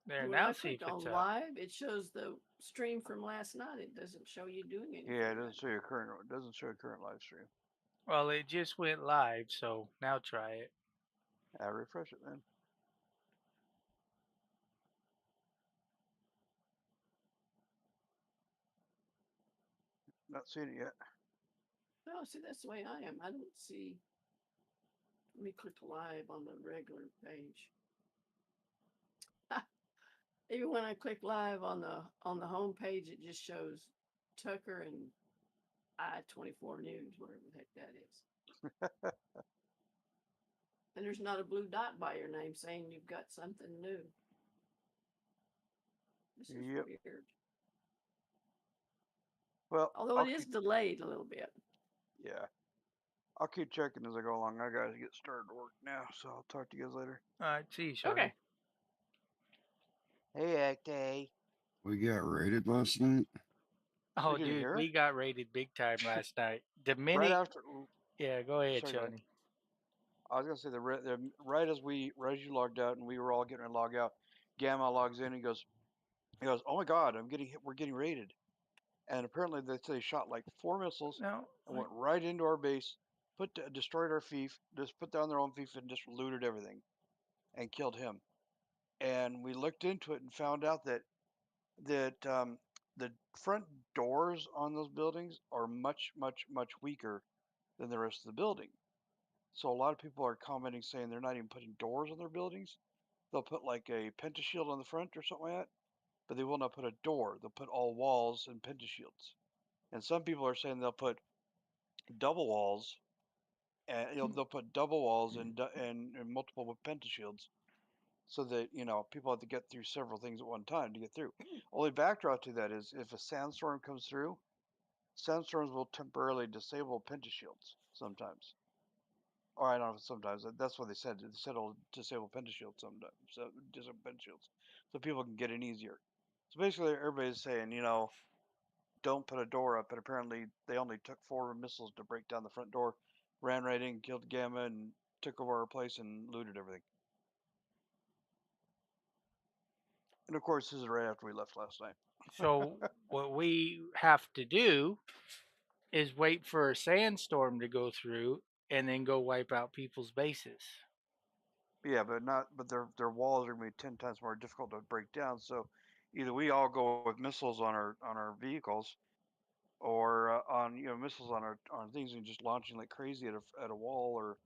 There, When now I see click if it's on up. live, it shows the stream from last night. It doesn't show you doing Yeah, it anything doesn't right show your current. It doesn't show your current live stream. Well, it just went live, so now try it. Refresh it then. Not seeing it yet. now. Oh, see, that's the way I am. I don't see. Let me click live on the regular page. Even when I click live on the home page, it just shows Tucker and I-24 News, whatever the heck that is. And there's not a blue dot by your name saying you've got something new. This is Yep. weird. Well, Although I'll it is keep. delayed a little bit. Yeah, I'll keep checking as I go along. I gotta get started to work now, so I'll talk to you guys later. All right, see you, Okay. Shawnee. Hey, Acte. We got raided last night. Oh, We didn't dude, hear we it got raided big time last night. The right minute, after. yeah, go ahead, Sorry, go ahead. Shawnee. I was gonna say right as you logged out and we were all getting ready to log out, Gamma logs in and he goes, oh my God, we're getting raided. And apparently they shot like 4 missiles No, and went right into our base, destroyed our fief, just put down their own fief and just looted everything and killed him. And we looked into it and found out that the front doors on those buildings are much much much weaker than the rest of the building. So a lot of people are commenting saying they're not even putting doors on their buildings. They'll put like a pentashield on the front or something like that, but they will not put a door. They'll put all walls and pentashields. And some people are saying they'll put double walls, and they'll put double walls and multiple pentashields, so that people have to get through several things at one time to get through. Only backdrop to that is if a sandstorm comes through, sandstorms will temporarily disable pentashields sometimes. Or I don't know, sometimes that's what they said. They said it'll disable pentashields sometimes, so disable pentashields, so people can get in easier. So basically, everybody's saying, don't put a door up. And apparently, they only took 4 missiles to break down the front door, ran right in, killed Gamma, and took over our place and looted everything. And of course, this is right after we left last night. so what we have to do is wait for a sandstorm to go through and then go wipe out people's bases. Yeah, but not. But their walls are going to be 10 times more difficult to break down. So either we all go with missiles on our vehicles, or on missiles on things and just launching like crazy at a wall or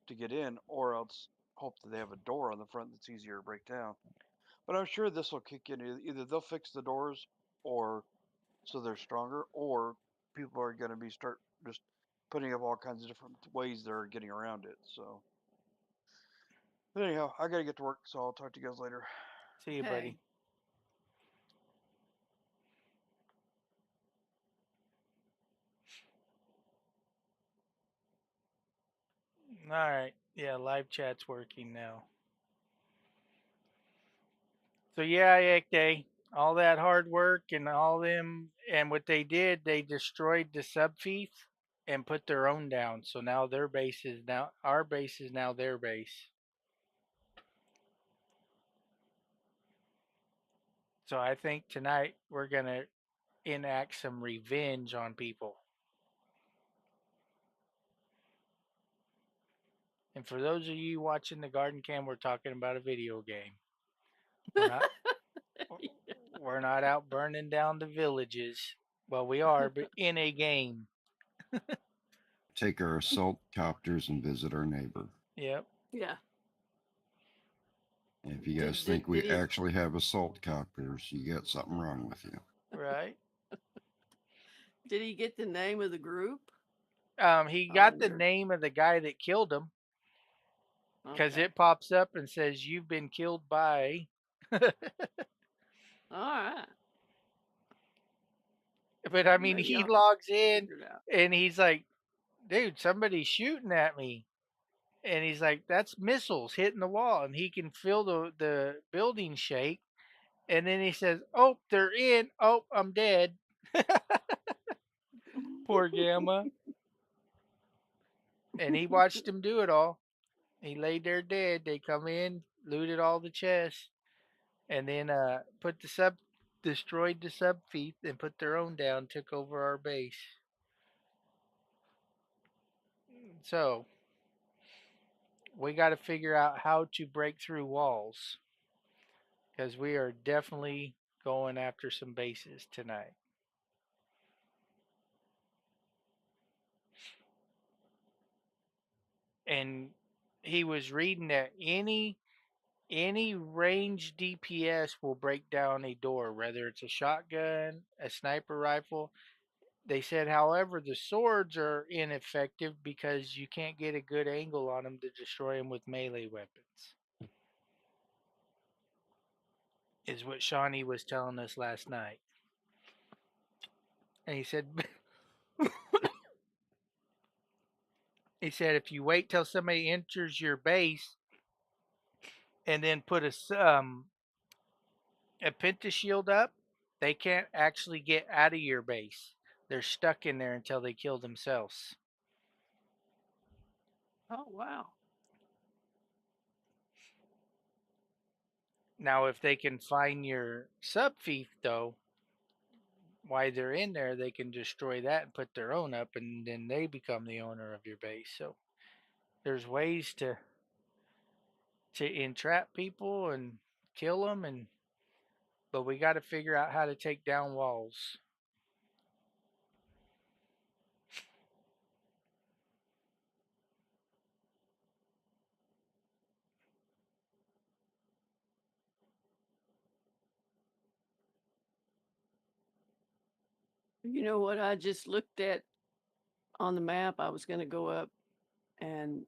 to get in, or else hope that they have a door on the front that's easier to break down. But I'm sure this will kick in. Either they'll fix the doors, or so they're stronger, or people are going to be start just putting up all kinds of different ways they're getting around it. So, but anyhow, I got to get to work, so I'll talk to you guys later. See you, Okay. buddy. All right, yeah, live chat's working now. So yeah, Ekde, all that hard work and all them, and what they did, they destroyed the subfief and put their own down. So now their base is now our base is now their base. So I think tonight we're gonna enact some revenge on people. And for those of you watching the garden cam, we're talking about a video game. We're not we're not out burning down the villages. Well, we are, but in a game. Take our assault copters and visit our neighbor. Yep. Yeah. And if you guys Did think did we did he actually have assault copters, you got something wrong with you. Right. did he get the name of the group He got on the your? name of the guy that killed him because Okay. it pops up and says you've been killed by. All right. But I mean, Maybe he I'll have to logs in figure it out. and he's like, "Dude, somebody's shooting at me." And he's like, "That's missiles hitting the wall," and he can feel the building shake. And then he says, "Oh, they're in. Oh, I'm dead." Poor Gamma. And he watched him do it all. He laid there dead. They come in, looted all the chests, and then destroyed the sub thief and put their own down, took over our base. So we got to figure out how to break through walls because we are definitely going after some bases tonight. And he was reading that any range DPS will break down a door, whether it's a shotgun, a sniper rifle. They said, however, the swords are ineffective because you can't get a good angle on them to destroy them with melee weapons. Is what Shawnee was telling us last night. And he said, if you wait till somebody enters your base and then put a pentashield up, they can't actually get out of your base. They're stuck in there until they kill themselves. Oh, wow. Now, if they can find your sub thief, though, while they're in there, they can destroy that and put their own up, and then they become the owner of your base. So there's ways to entrap people and kill them, but we got to figure out how to take down walls. You know what I just looked at on the map? I was going to go up and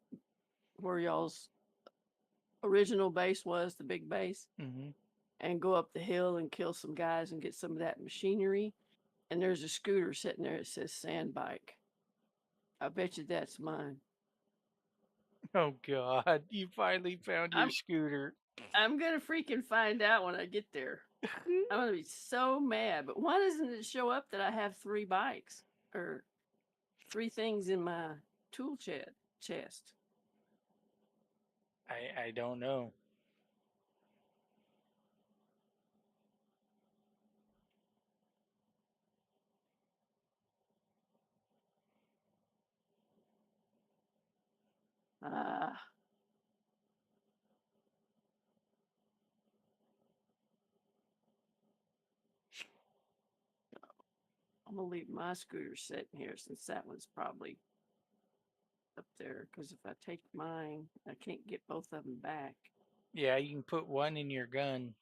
where y'all's original base was, the big base, Mm-hmm. and go up the hill and kill some guys and get some of that machinery. And there's a scooter sitting there that says sand bike. I bet you that's mine. Oh God, you finally found your I'm scooter. I'm gonna freaking find out when I get there. I'm gonna be so mad. But why doesn't it show up that I have 3 bikes or 3 things in my tool chest? I don't know. Ah, I'm gonna leave my scooter sitting here since that one's probably up there. Because if I take mine, I can't get both of them back. Yeah, you can put one in your gun.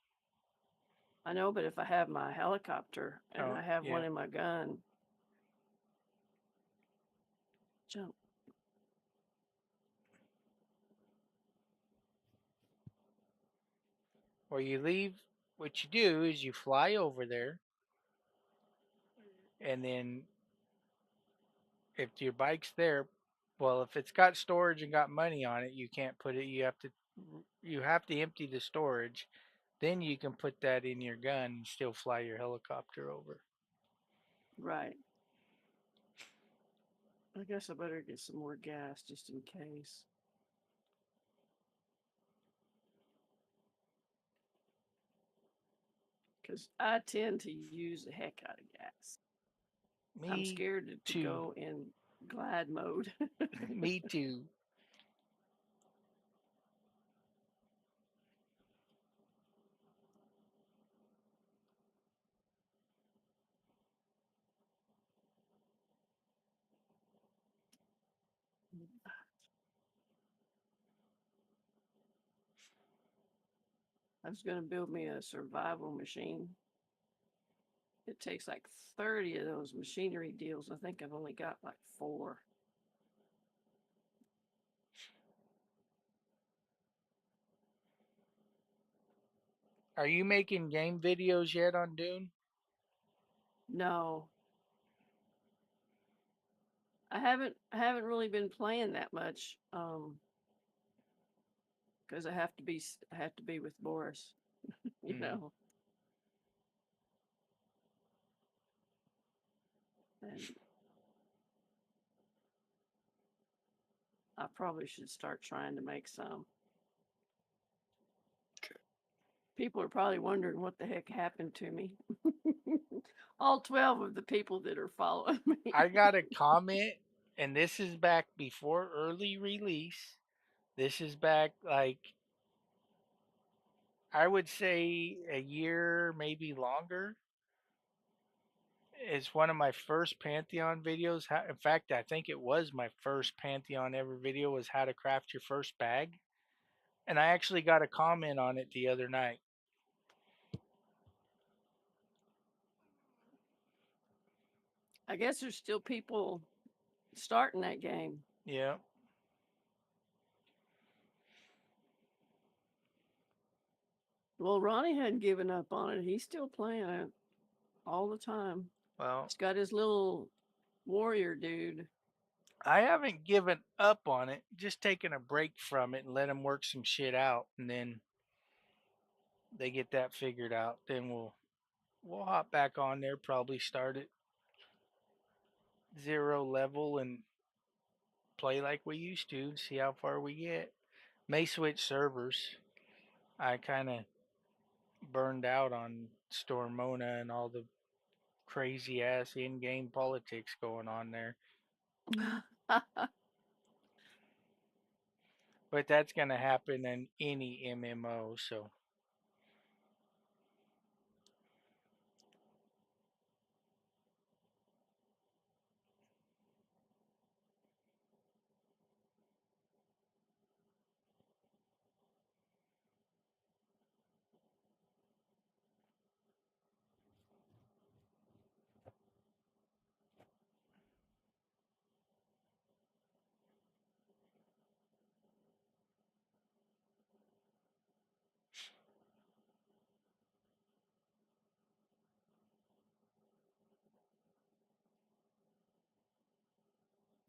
I know, but if I have my helicopter and Oh, I have one yeah. in my gun, jump. Or you leave. What you do is you fly over there, and then if your bike's there, well, if it's got storage and got money on it, you can't put it. You have to empty the storage. Then you can put that in your gun and still fly your helicopter over. Right. I guess I better get some more gas just in case. Because I tend to use the heck out of gas. I'm Me scared to too. go in glide mode. Me too. I was going to build me a survival machine. It takes like 30 of those machinery deals. I think I've only got like 4. Are you making game videos yet on Dune? No, I haven't really been playing that much. Because I have to be with Boris, you Mm. know. And I probably should start trying to make some. People are probably wondering what the heck happened to me. All 12 of the people that are following me. I got a comment, and this is back before early release. This is back like I would say a year, maybe longer. It's one of my first Pantheon videos. In fact, I think it was my first Pantheon ever video was how to craft your first bag. And I actually got a comment on it the other night. I guess there's still people starting that game. Yeah. Well, Ronnie hadn't given up on it. He's still playing it all the time. Well, He's got his little warrior dude. I haven't given up on it, just taken a break from it and let them work some shit out, and then they get that figured out. Then we'll hop back on there, probably start at 0 level and play like we used to, see how far we get. May switch servers. I kind of burned out on Stormona and all the crazy ass in-game politics going on there. But that's going to happen in any MMO, so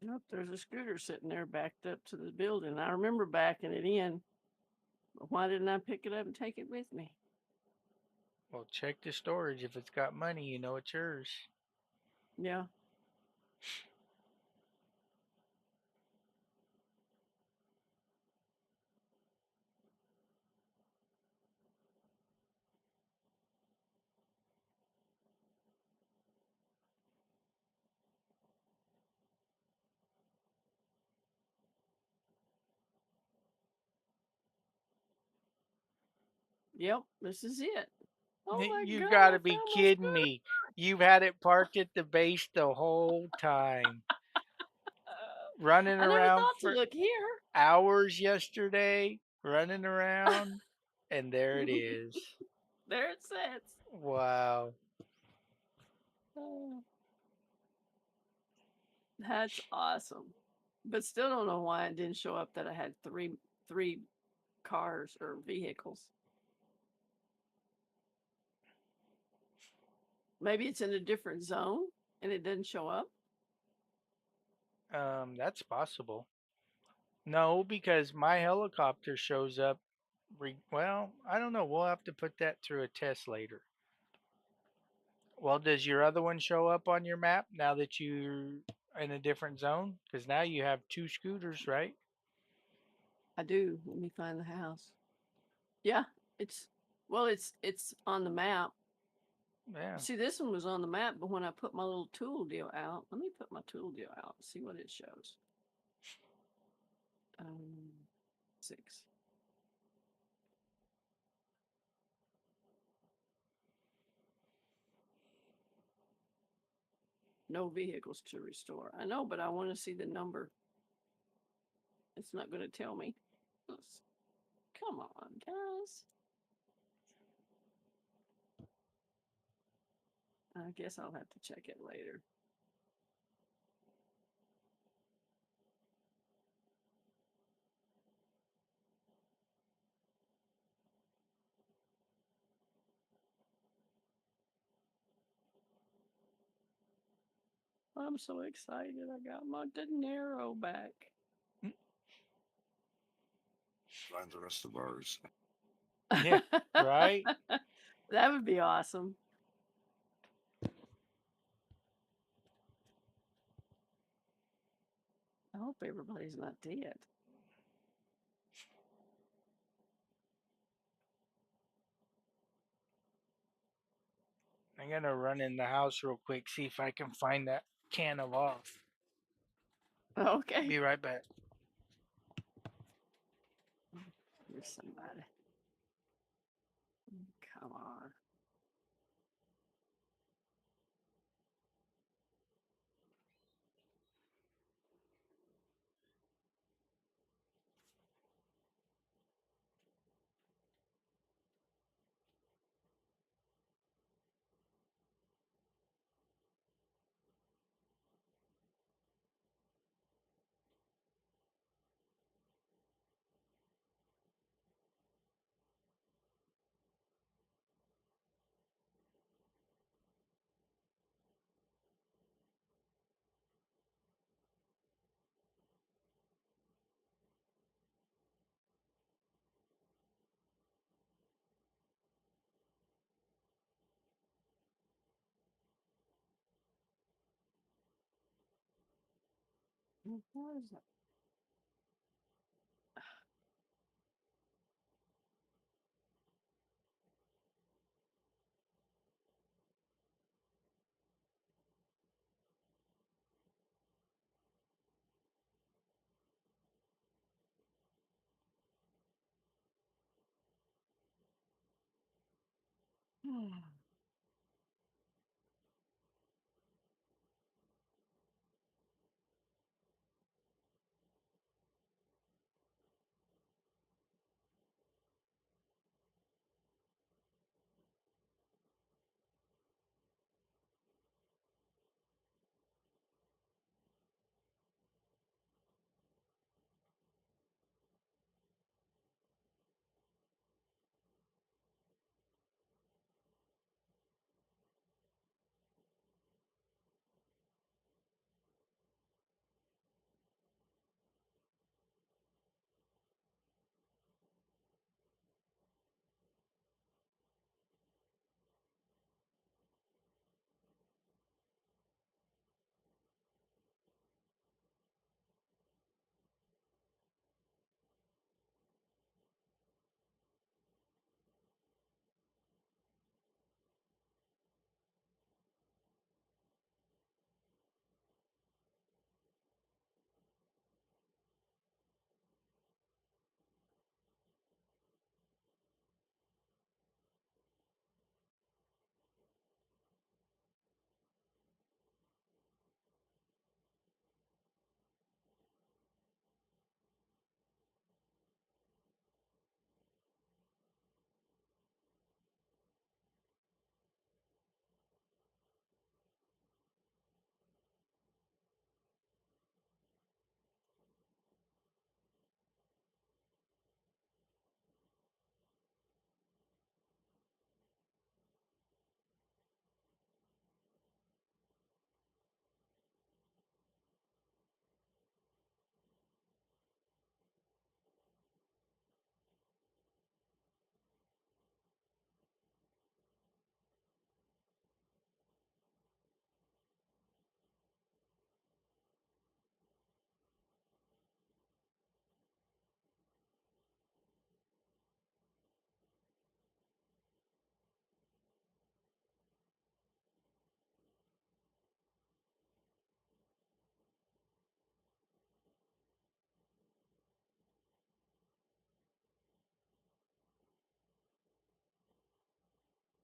Yep, there's a scooter sitting there backed up to the building. I remember backing it in, but why didn't I pick it up and take it with me? well, check the storage. If it's got money, you know it's yours. Yeah. Yep, this is it. Oh my You God, got I to be found my kidding scooter. me. You've had it parked at the base the whole time. Running I never around thought to for look here. hours yesterday, running around, and there it is. There it sits. Wow. Oh, that's awesome. But still don't know why it didn't show up that I had three cars or vehicles. Maybe it's in a different zone and it didn't show up. That's possible. No, because my helicopter shows up. Well, I don't know. We'll have to put that through a test later. Well, does your other one show up on your map now that you're in a different zone? Because now you have 2 scooters, right? I do. Let me find the house. Yeah, it's on the map. Yeah. See, this one was on the map, but when I put my little tool deal out, let me put my tool deal out and see what it shows. 6. No vehicles to restore. I know, but I want to see the number. It's not going to tell me. Come on, guys. I guess I'll have to check it later. I'm so excited. I got my dinero back. Find the rest of ours. Yeah, right? That would be awesome. I hope everybody's not dead. I'm gonna run in the house real quick, see if I can find that can of off. Okay. Be right back. Here's somebody. Come on. What is that?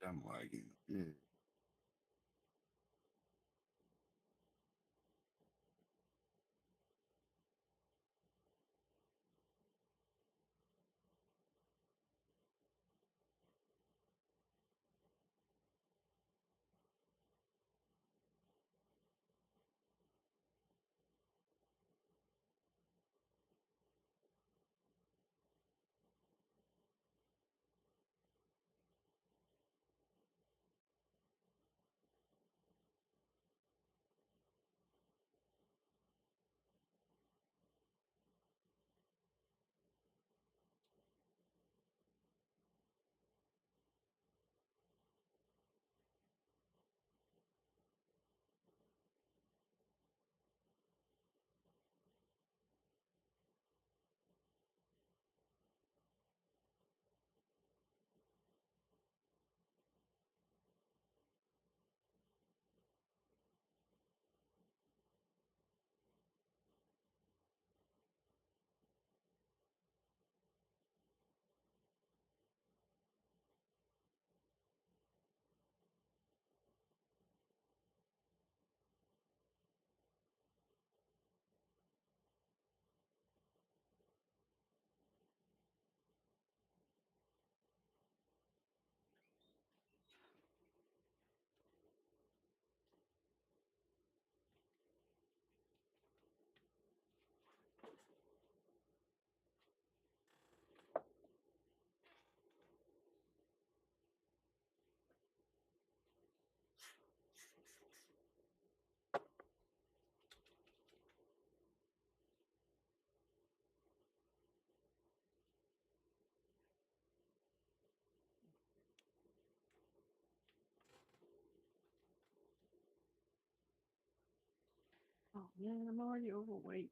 I'm lagging. Yeah. Oh man, I'm already overweight.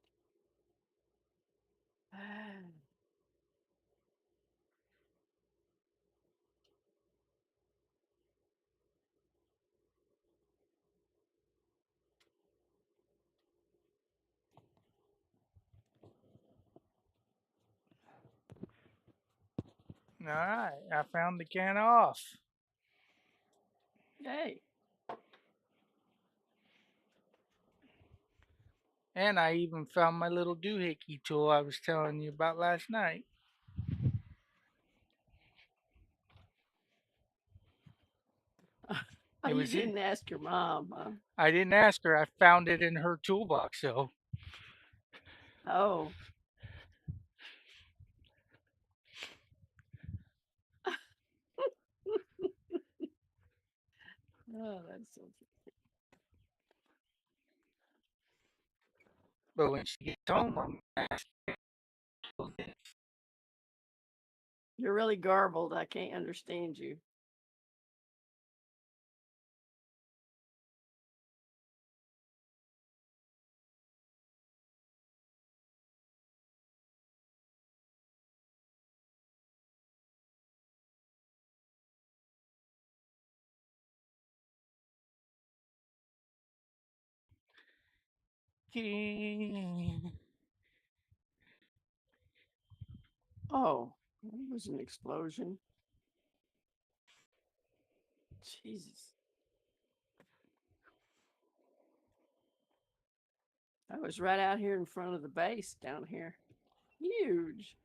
All right, I found the can off. Yay. And I even found my little doohickey tool I was telling you about last night. Oh, It you was it. didn't ask your mom, huh? I didn't ask her. I found it in her toolbox, so Oh. Oh, that's so but when she gets home, I'm gonna ask her this. You're really garbled. I can't understand you. Oh, that was an explosion. Jesus. I was right out here in front of the base down here. Huge.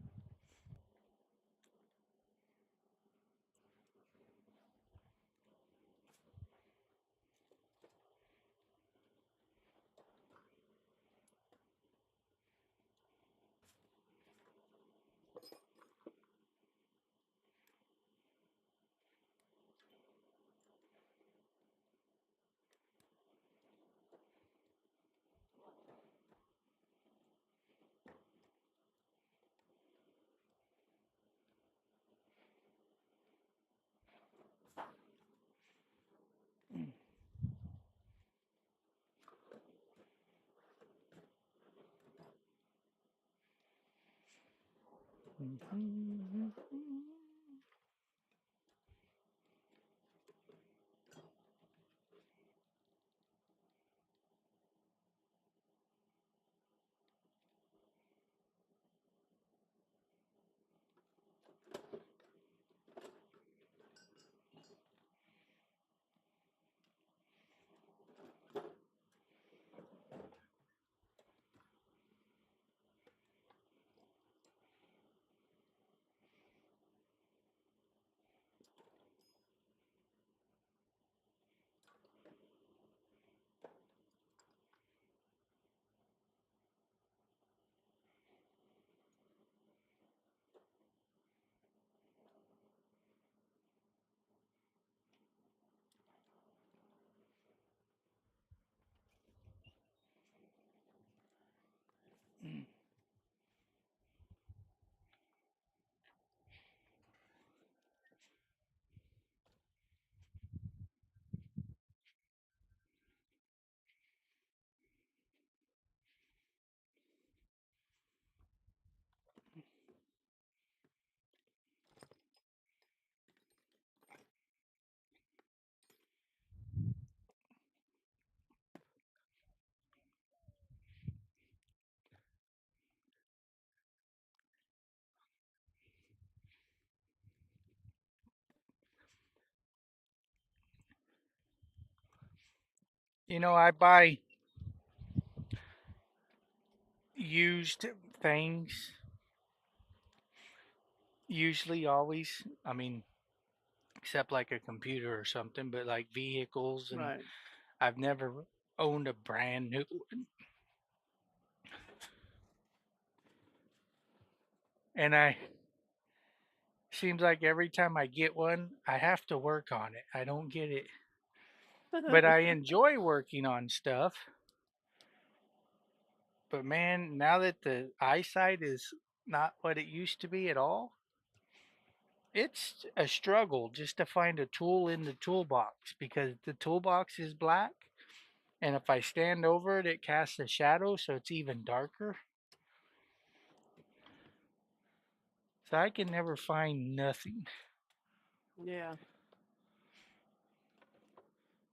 You know, I buy used things usually always. I mean, except like a computer or something, but like vehicles, and Right. I've never owned a brand new one. And I seems like every time I get one, I have to work on it. I don't get it. But I enjoy working on stuff. But man, now that the eyesight is not what it used to be at all, it's a struggle just to find a tool in the toolbox because the toolbox is black And if I stand over it, it casts a shadow, so it's even darker. So I can never find nothing. Yeah.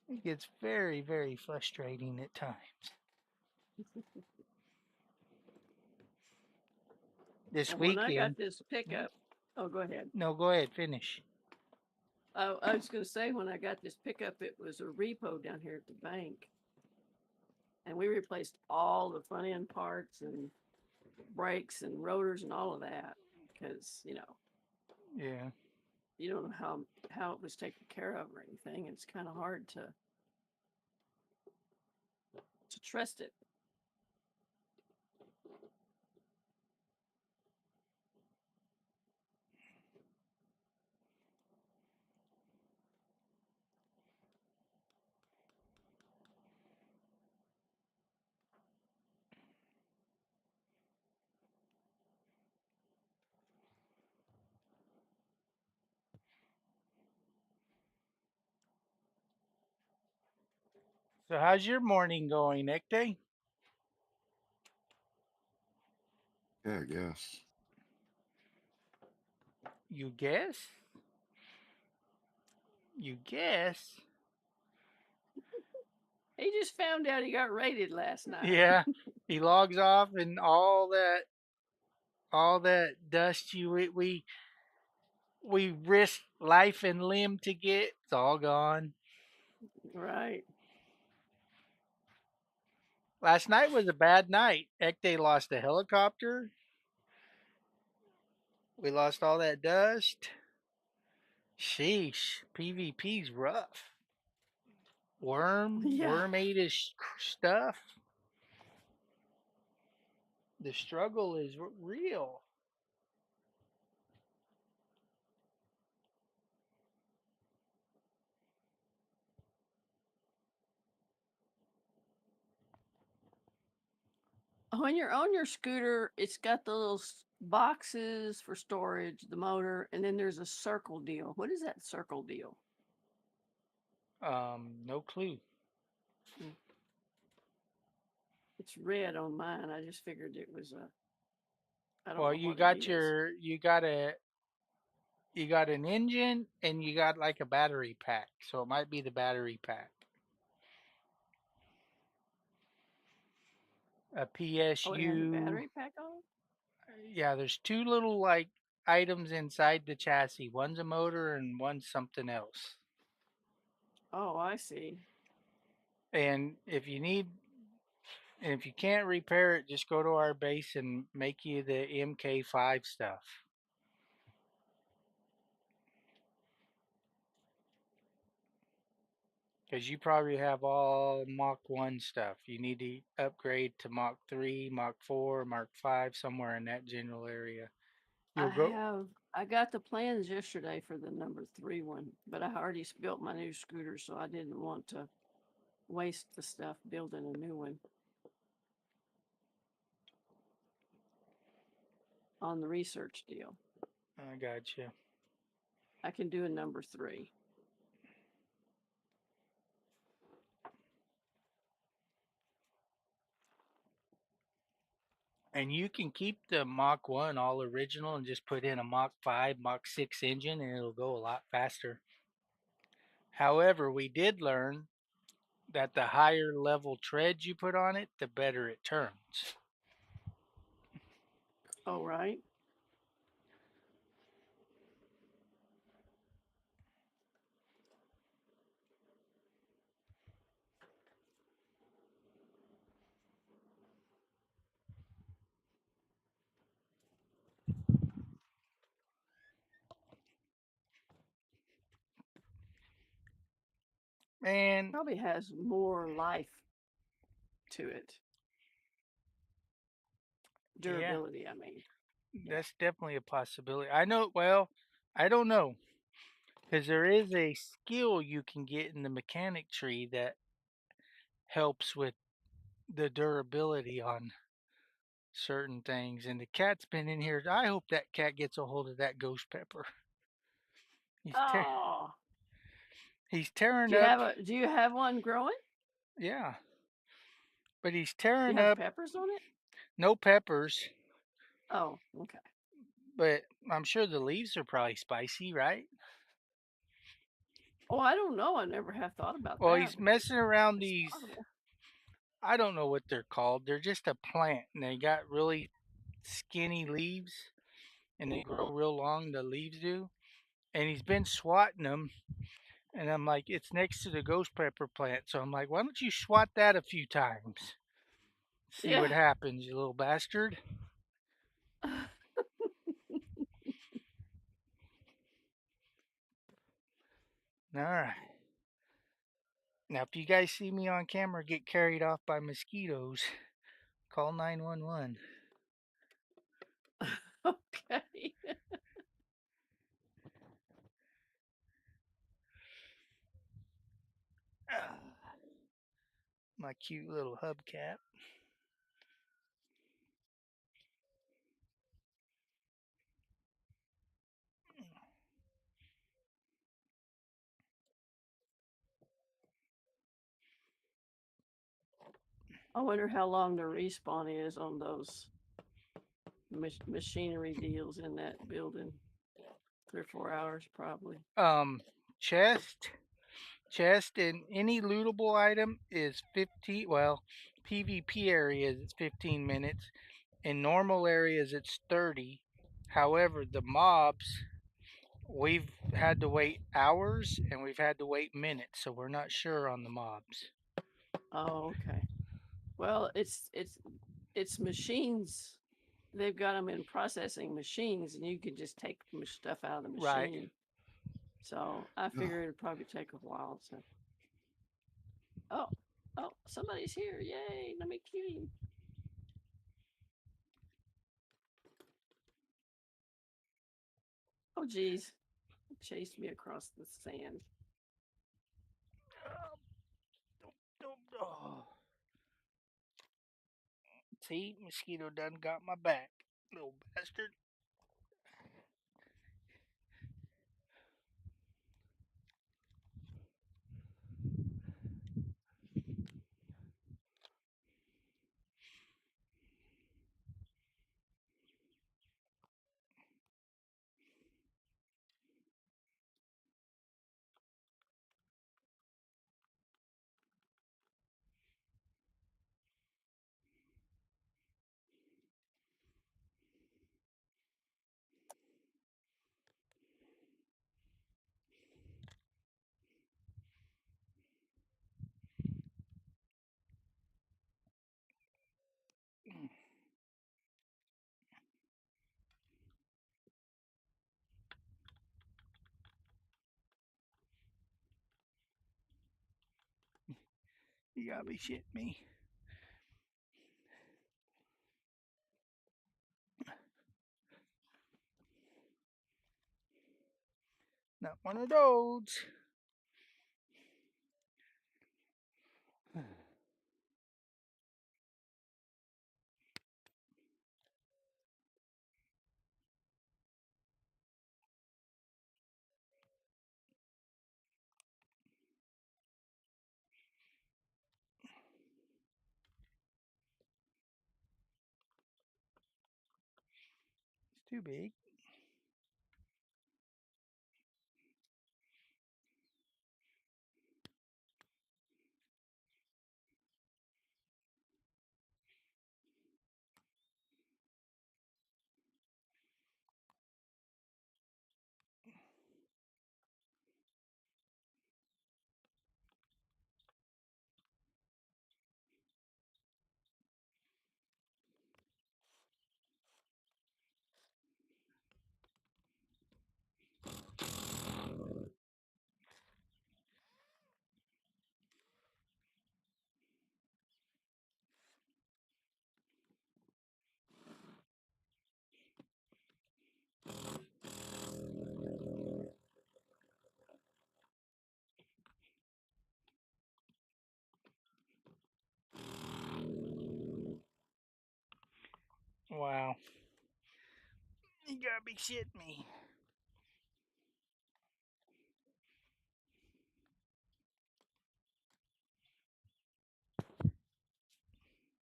It gets very, very frustrating at times. This Well, when I got weekend, this pickup, oh, go ahead. no, go ahead, finish. I was going to say, when I got this pickup, it was a repo down here at the bank. And we replaced all the front end parts and brakes and rotors and all of that. Because, Yeah. you don't know how it was taken care of or anything. It's kind of hard to trust it. So how's your morning going, Ekte? Yeah, I guess. You guess? You guess? He just found out he got raided last night. Yeah. He logs off and all that dust we risk life and limb to get, it's all gone. Right. Last night was a bad night. Ekte lost a helicopter. We lost all that dust. Sheesh. PvP's rough. Yeah. Worm ate his stuff. The struggle is real. When you're on your scooter, it's got the little boxes for storage, the motor, and then there's a circle deal. What is that circle deal? No clue. It's red on mine. I just figured it was a. I don't Well, know you what got it is. you got an engine and you got like a battery pack. So it might be the battery pack. A Oh, it has a PSU. battery pack on it? Yeah, there's two little like items inside the chassis. One's a motor and one's something else. Oh, I see. And if you can't repair it, just go to our base and make you the MK5 stuff. Because you probably have all Mach 1 stuff. You need to upgrade to Mach 3, Mach 4, Mach 5, somewhere in that general area. You'll go. I got the plans yesterday for the number 3 one, but I already built my new scooter, so I didn't want to waste the stuff building a new one. On the research deal, I got you. I can do a number 3. And you can keep the Mach 1 all original and just put in a Mach 5, Mach 6 engine and it'll go a lot faster. However, we did learn that the higher level treads you put on it, the better it turns. Oh, right. Man, Probably has more life to it. yeah, Durability, I mean. that's definitely a possibility. I know, well, I don't know. Because there is a skill you can get in the mechanic tree that helps with the durability on certain things. And the cat's been in here. I hope that cat gets a hold of that ghost pepper. He's Oh, he's tearing up. do you have one growing? Yeah. But he's You tearing have up peppers on it? no peppers, Oh, okay. but I'm sure the leaves are probably spicy, right? Oh, I don't know. I never have thought about Well, that. he's messing around It's these. possible. I don't know what they're called. They're just a plant, and they got really skinny leaves, and they grow real long. The leaves do, and he's been swatting them. And I'm like, it's next to the ghost pepper plant. So I'm like, why don't you swat that a few times? See Yeah. what happens, you little bastard. All right. Now, if you guys see me on camera get carried off by mosquitoes, call 911. Okay. My cute little hubcap. I wonder how long the respawn is on those machinery deals in that building. 3 or 4 hours, probably. Chest. Chest and any lootable item is 15. Well, PvP areas it's 15 minutes. In normal areas it's 30. However, the mobs we've had to wait hours and we've had to wait minutes, so we're not sure on the mobs. Oh, okay. Well, it's machines. They've got them in processing machines, and you can just take stuff out of the Right. machine. So I figure it'd probably take a while. So, oh, somebody's here! Yay! Let me cue him. Oh, geez, it chased me across the sand. Oh. See, mosquito done got my back, little bastard. You gotta be shitting me. Not one of those. It's too big. Wow. You gotta be shitting me.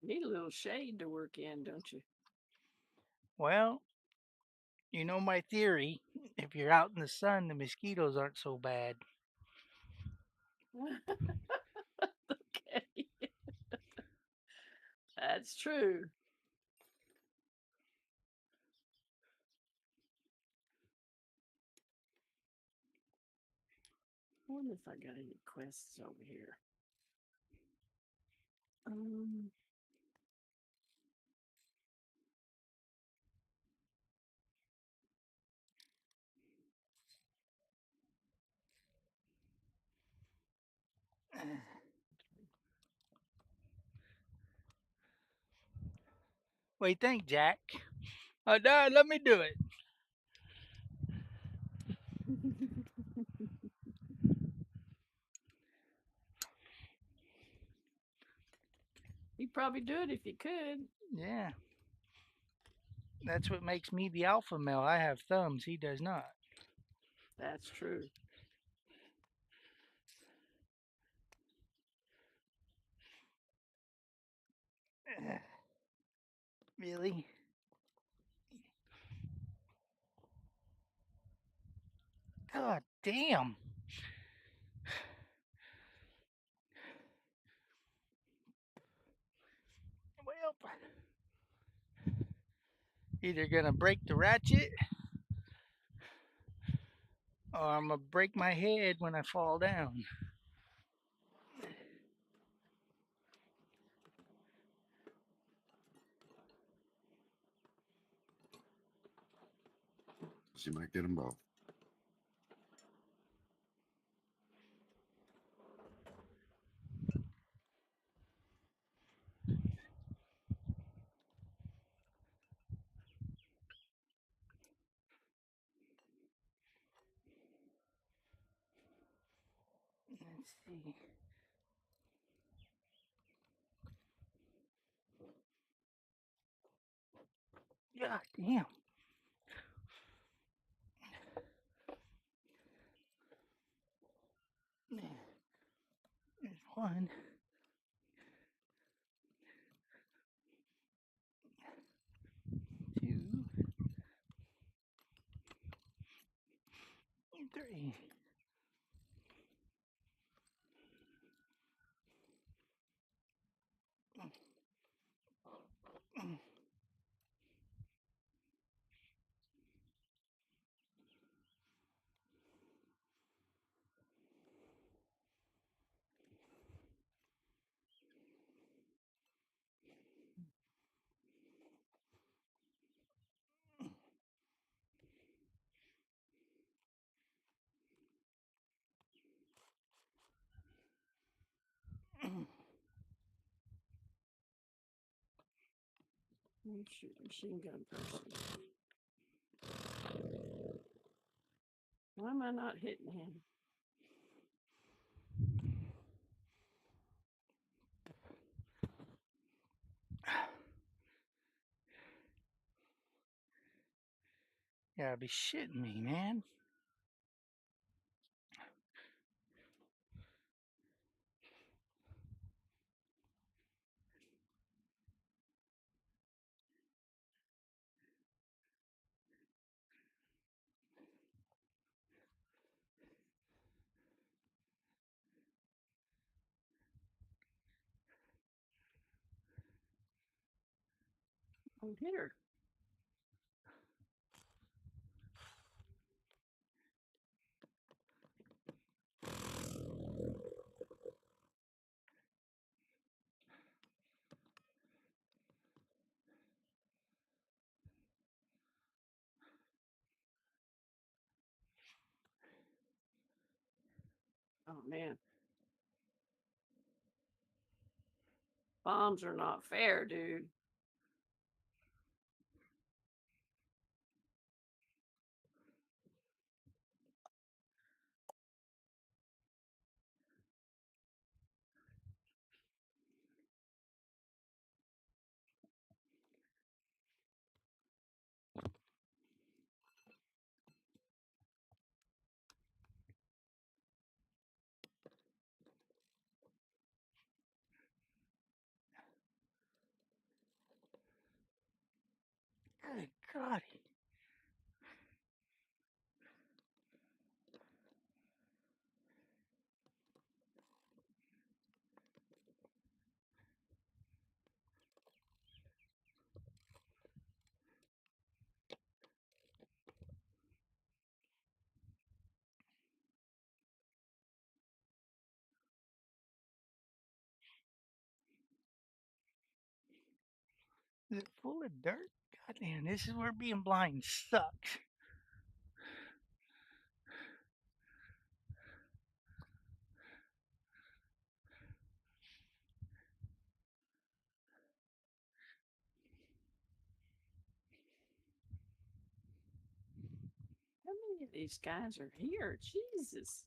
Need a little shade to work in, don't you? Well, you know my theory. If you're out in the sun, the mosquitoes aren't so bad. Okay. That's true. I wonder if I got any quests over here. Um, What do you think, Jack? Dad, let me do it. You'd probably do it if you could. Yeah. That's what makes me the alpha male. I have thumbs. He does not. That's true. Really? God damn. Well, either gonna break the ratchet or I'm gonna break my head when I fall down. So you might get them both. Let's see. God damn. There's one. Two. Three. Oh, shoot, machine gun person. Why am I not hitting him? You gotta be shitting me, man. Oh, hit her. Oh, man. Bombs are not fair, dude. God. Is it full of dirt? God damn, this is where being blind sucks. How many of these guys are here? Jesus.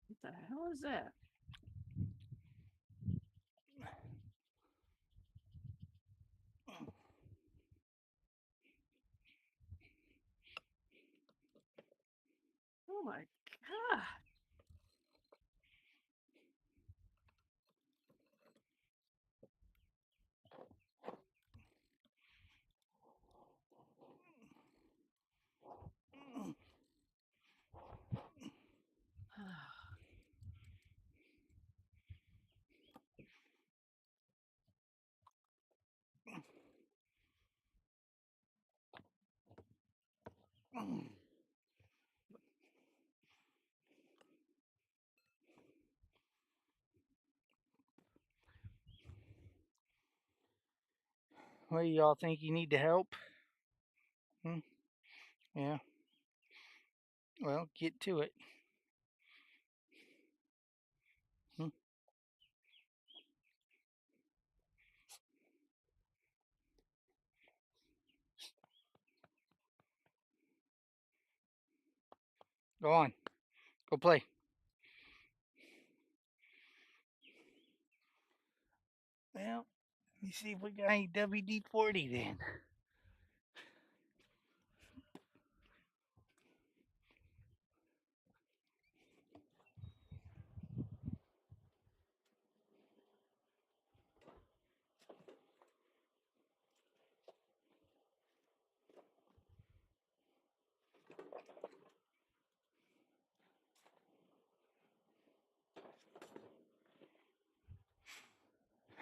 What the hell is that? Oh my God. What do y'all think you need to help? Yeah. Well, get to it. Go on. Go play. Well, let me see if we got any WD-40 then.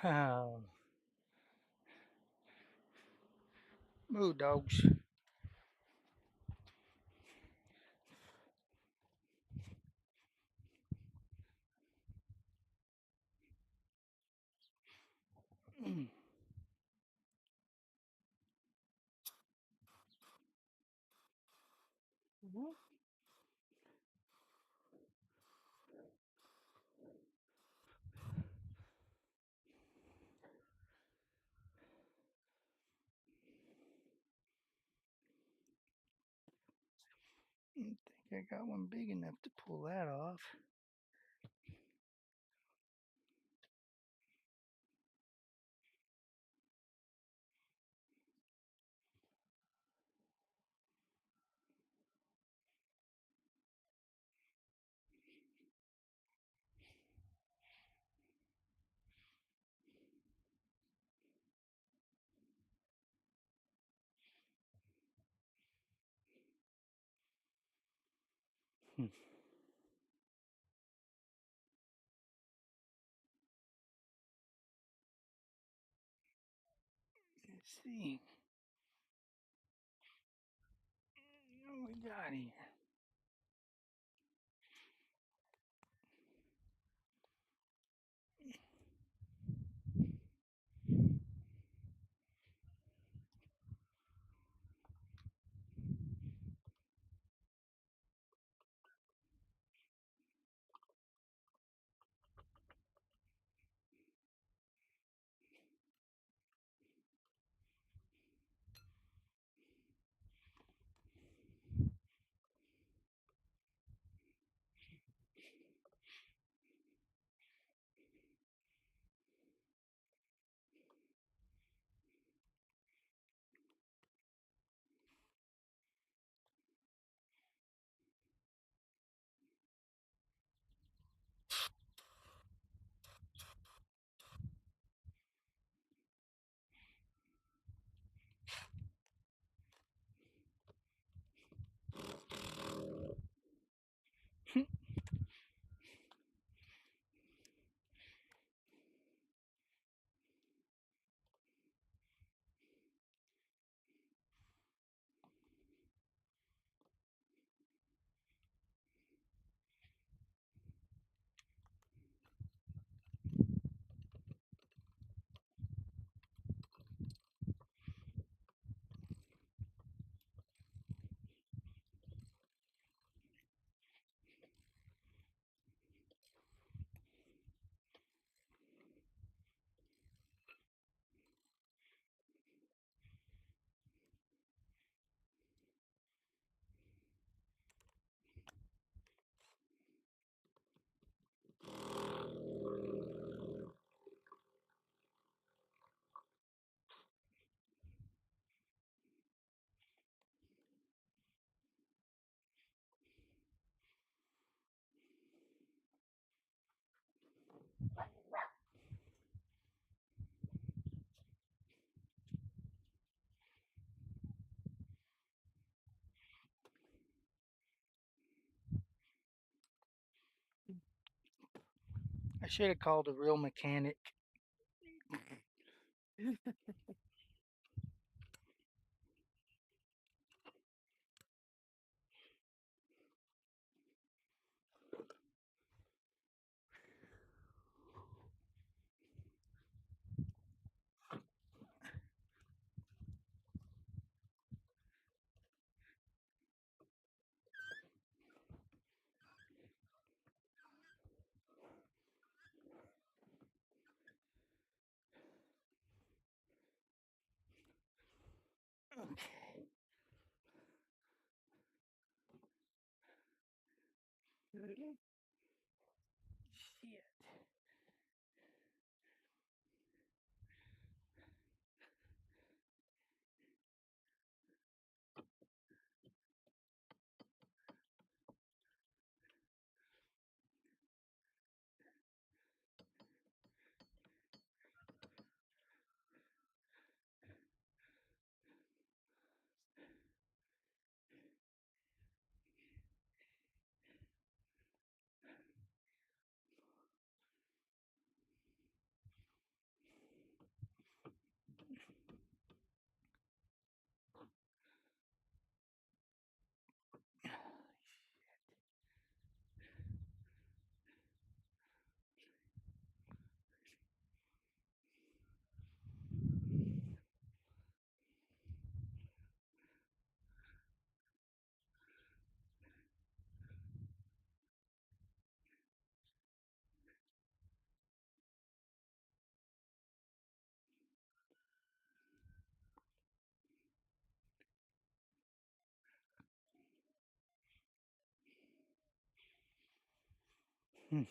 Oh. Move, dogs. Mhm. I think I got one big enough to pull that off. Hmm. Let's see. What we got here? I should have called a real mechanic. Okay. Shit. Hmm.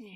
Yeah.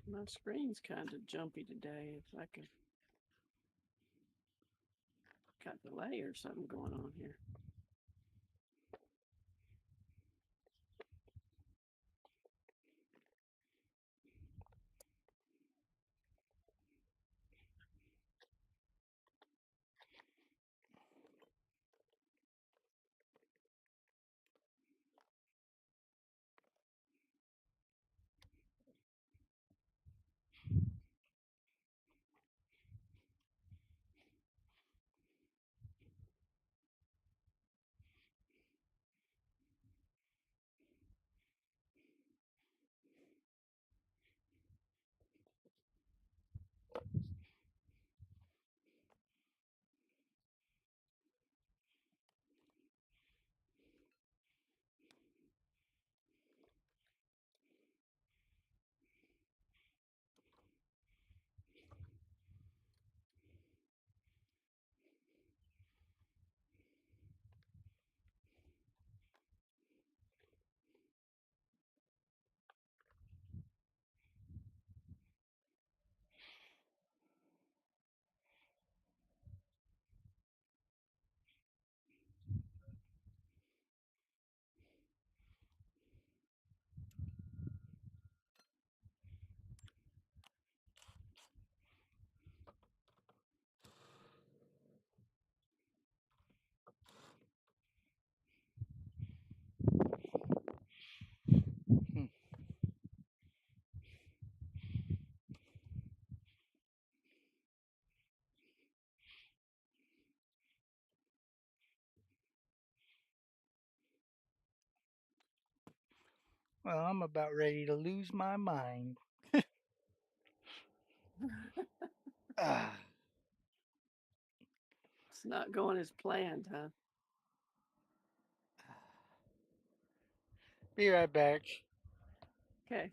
My screen's kind of jumpy today. It's like a got delay or something going on here. Well, I'm about ready to lose my mind. Ah, It's not going as planned, huh? be right back. Okay.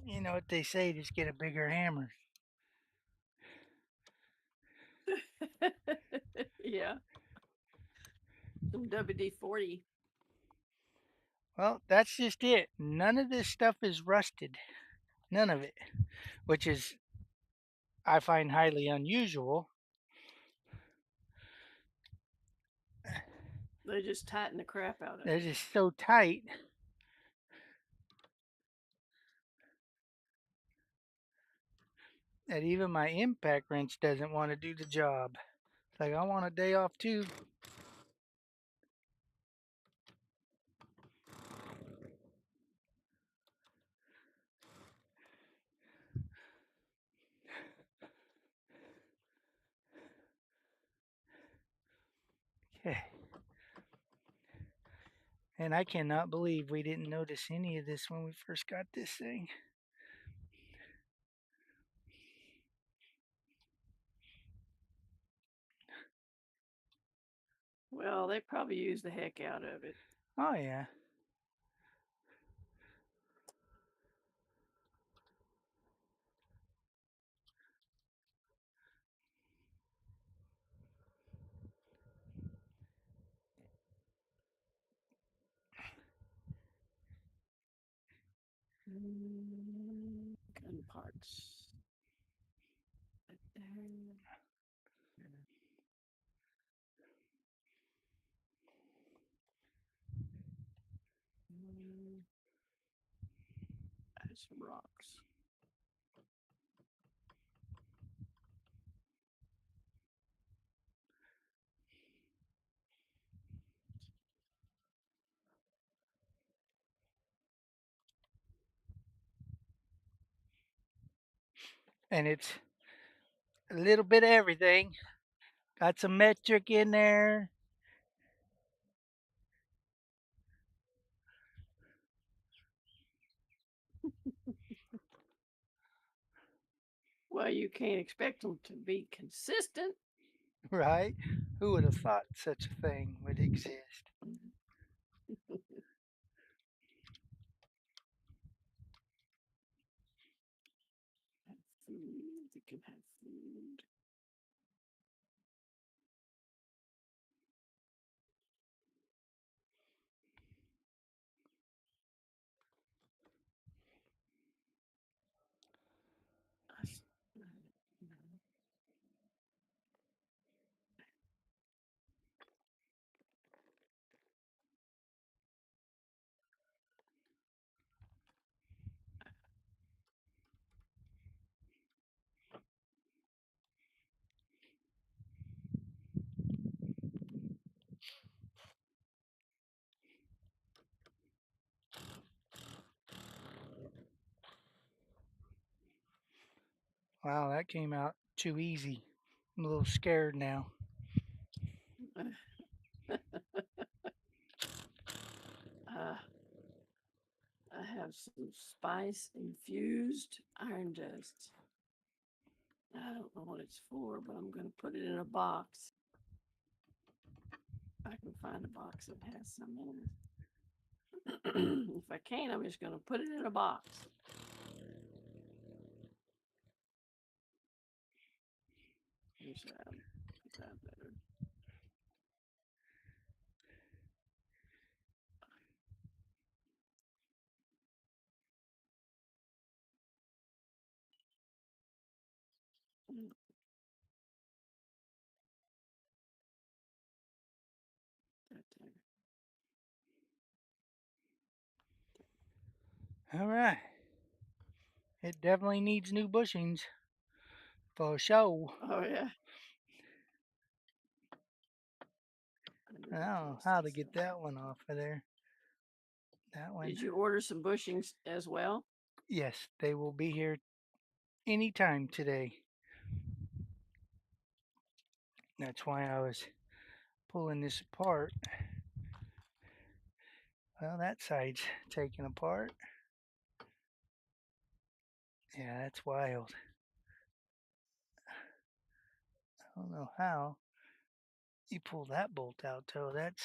You know what they say, just get a bigger hammer. Yeah. Some WD-40. Well, that's just it. None of this stuff is rusted. None of it. Which is, I find highly unusual. They just tighten the crap out of They're it. just so tight. That even my impact wrench doesn't want to do the job. It's like, I want a day off too. Okay. And I cannot believe we didn't notice any of this when we first got this thing. Well, they probably use the heck out of it. Oh, yeah. Gun parts. Right there. There's some rocks. And it's a little bit of everything. Got some metric in there. Well, you can't expect them to be consistent. Right? Who would have thought such a thing would exist? Have food. You can have food. No. Wow, that came out too easy. I'm a little scared now. I have some spice infused iron dust. I don't know what it's for, but I'm going to put it in a box. I can find a box that has some in it. If I can't, I'm just going to put it in a box. Here's that better. That there. All right. It definitely needs new bushings. For sure. Oh yeah. I don't know how to get that one off of there. That one. Did you order some bushings as well? Yes, they will be here anytime today. That's why I was pulling this apart. Well, that side's taken apart. Yeah, that's wild. I don't know how you pull that bolt out, though. That's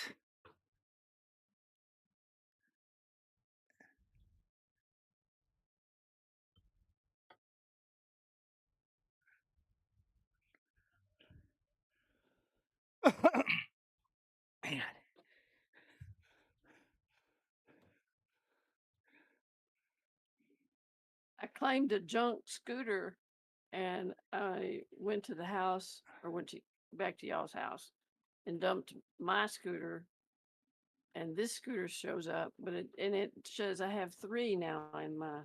Man. I claimed a junk scooter and I went to the house or went to back to y'all's house and dumped my scooter and this scooter shows up, but it says I have 3 now in my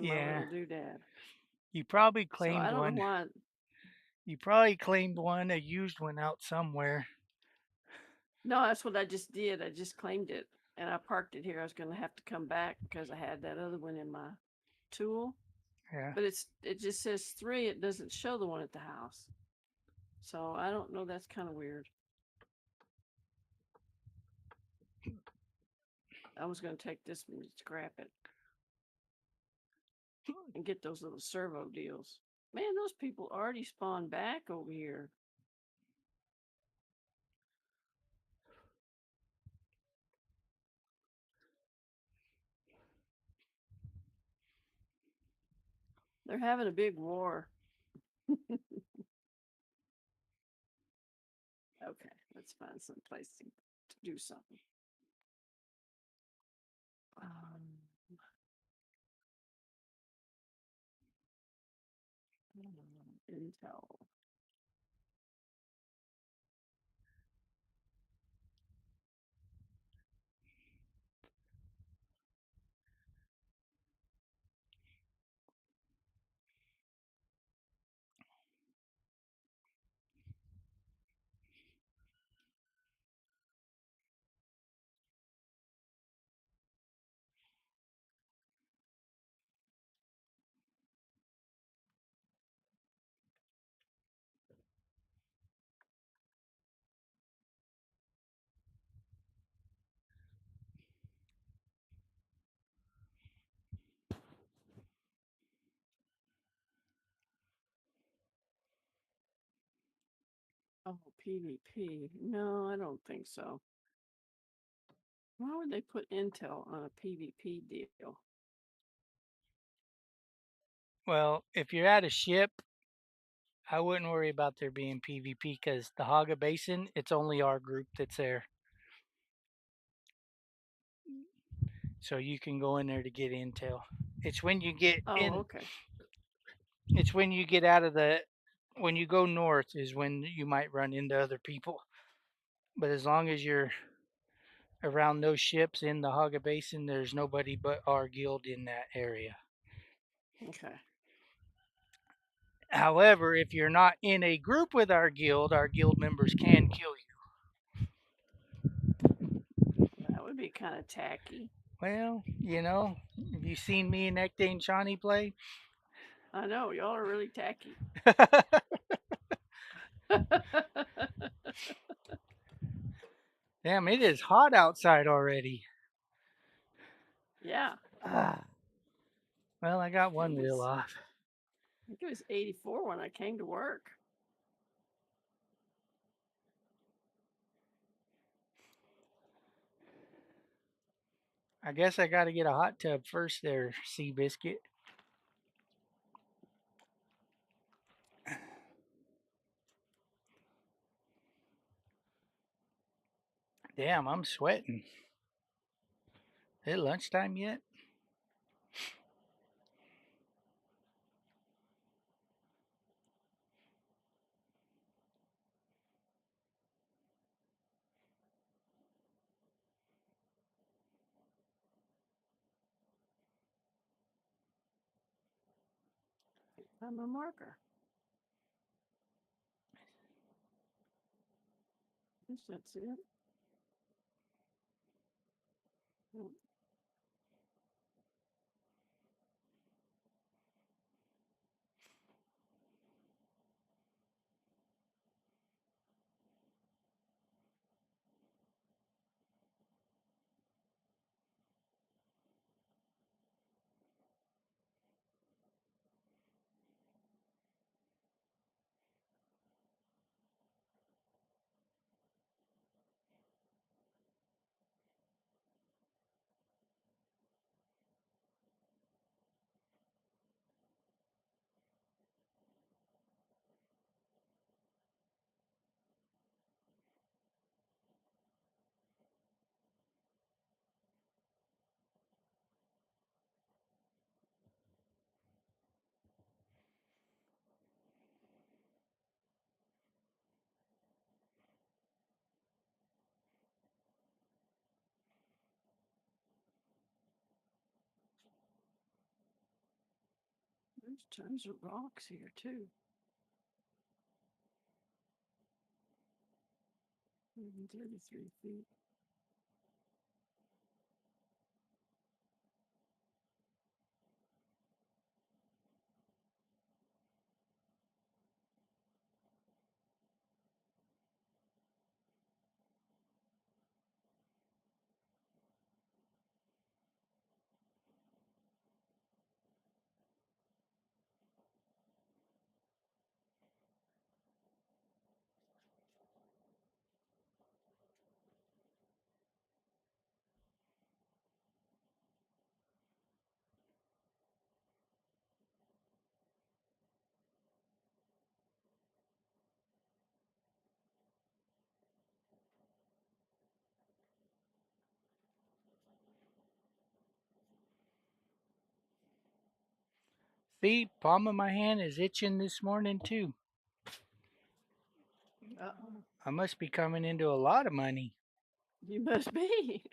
Yeah. little doodad. You probably So I claimed don't know one. why. You probably claimed one, a used one out somewhere. No, that's what I just did. I just claimed it and I parked it here. I was going to have to come back because I had that other one in my tool, Yeah. but it just says 3. It doesn't show the one at the house. So I don't know. That's kind of weird. I was going to take this one and scrap it and get those little servo deals. Man, those people already spawned back over here. They're having a big war. Okay, let's find some place to do something. Intel. Oh, PvP. No, I don't think so. Why would they put Intel on a PvP deal? Well, if you're at a ship, I wouldn't worry about there being PvP because the Haga Basin, it's only our group that's there. So you can go in there to get intel. It's when you get Oh, in, okay. it's when you get out of the, when you go north is when you might run into other people. But as long as you're around those ships in the Haga Basin, there's nobody but our guild in that area. Okay. However, if you're not in a group with our guild members can kill you. That would be kind of tacky. Well, have you seen me and Ekta and Shawnee play? I know, y'all are really tacky. Damn, it is hot outside already. Yeah. Well, I got one It wheel was, off. I think it was 84 when I came to work. I guess I got to get a hot tub first there, Seabiscuit. Damn, I'm sweating. Is it lunchtime yet? I'm a marker. Guess that's it. Mm. There's tons of rocks here too. 133 feet. See, palm of my hand is itching this morning too. Uh-oh. I must be coming into a lot of money. You must be.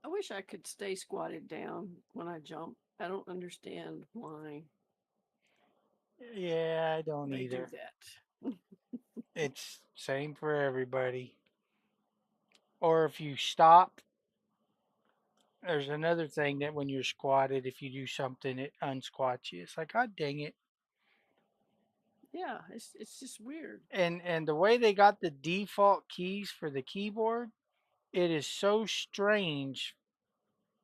I wish I could stay squatted down when I jump. I don't understand why Yeah, I don't they do either. that. It's same for everybody. Or if you stop, there's another thing that when you're squatted, if you do something, it unsquats you. It's like, God dang it. Yeah, it's just weird. And the way they got the default keys for the keyboard, it is so strange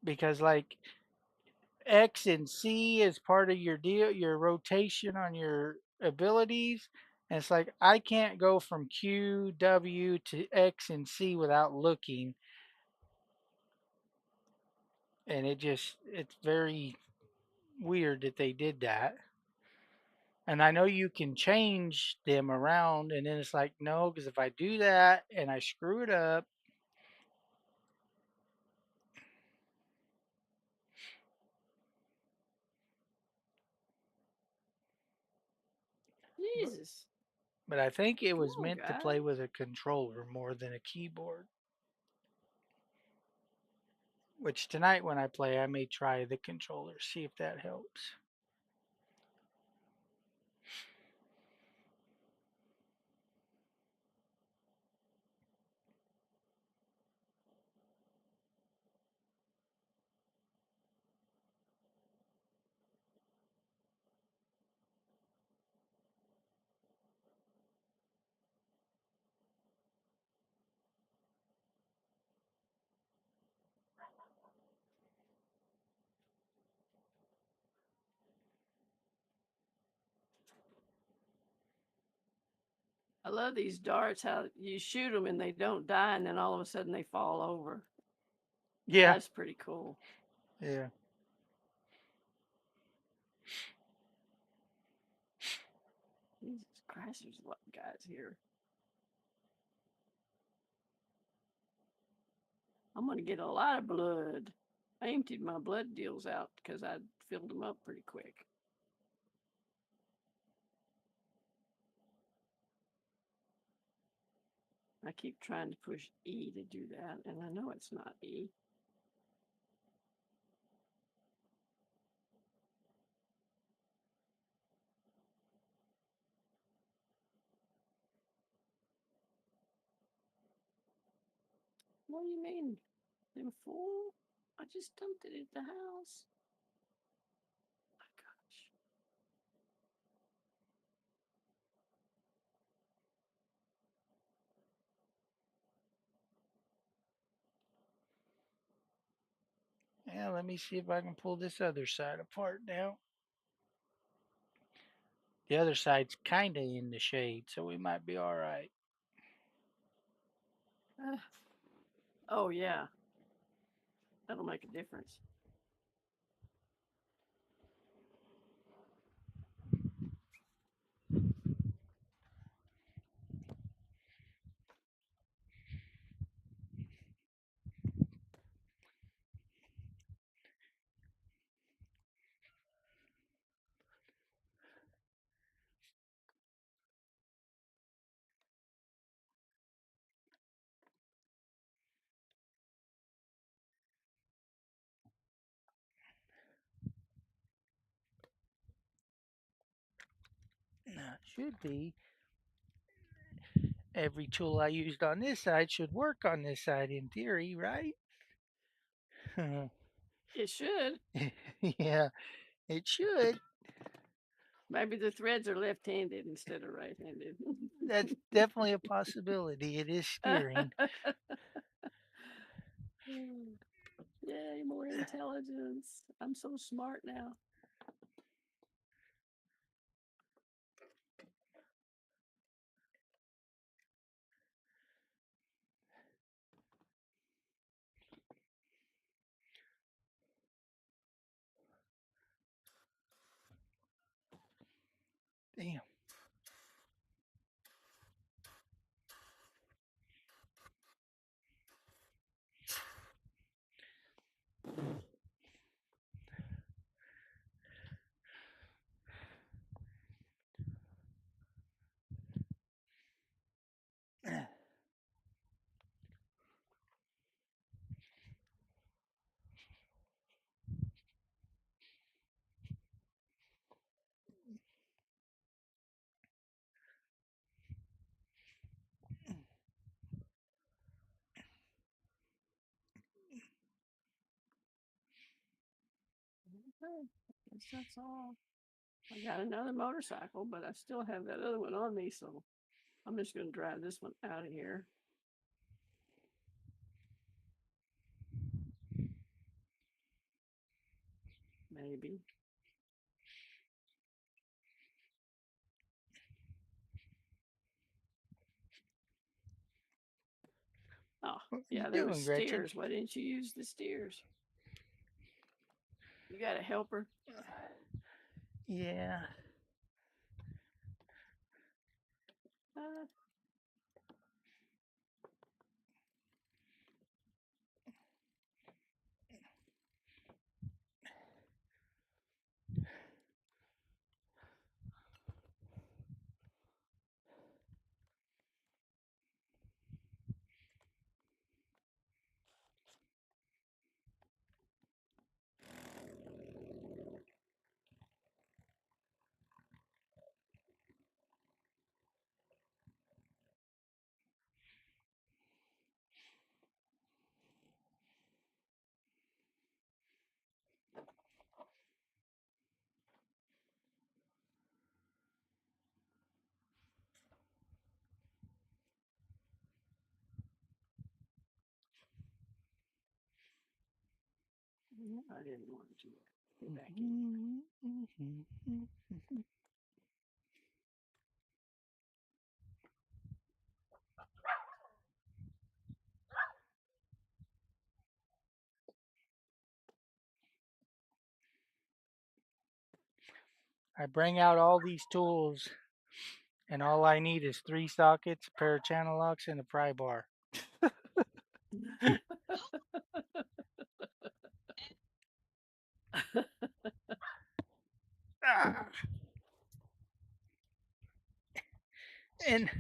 because like X and C is part of your deal, your rotation on your abilities. And it's like I can't go from Q, W to X and C without looking. And it's very weird that they did that. And I know you can change them around, and then it's like, no, because if I do that and I screw it up, Jesus. but I think it Come was on, meant to guys. play with a controller more than a keyboard. Which tonight when I play, I may try the controller, see if that helps. I love these darts, how you shoot them and they don't die, and then all of a sudden they fall over. Yeah, That's pretty cool. yeah. Jesus Christ, there's a lot of guys here. I'm going to get a lot of blood. I emptied my blood deals out because I filled them up pretty quick. I keep trying to push E to do that, and I know it's not E. What do you mean? Them full? I just dumped it at the house. My gosh. Yeah, let me see if I can pull this other side apart now. The other side's kind of in the shade, so we might be all right. Oh yeah, that'll make a difference. Now, it should be every tool I used on this side should work on this side in theory, right? It should. Yeah, it should. Maybe the threads are left-handed instead of right-handed. That's definitely a possibility. It is steering. Yay, more intelligence. I'm so smart now. Damn. Okay, guess that's all. I got another motorcycle, but I still have that other one on me, so I'm just going to drive this one out of here. Maybe. Oh, What yeah, you there was doing, Gretchen? steers. Why didn't you use the steers? You got a helper? Yeah. Uh, I didn't want to get back in. I bring out all these tools, and all I need is 3 sockets, a pair of channel locks, and a pry bar. Ah, and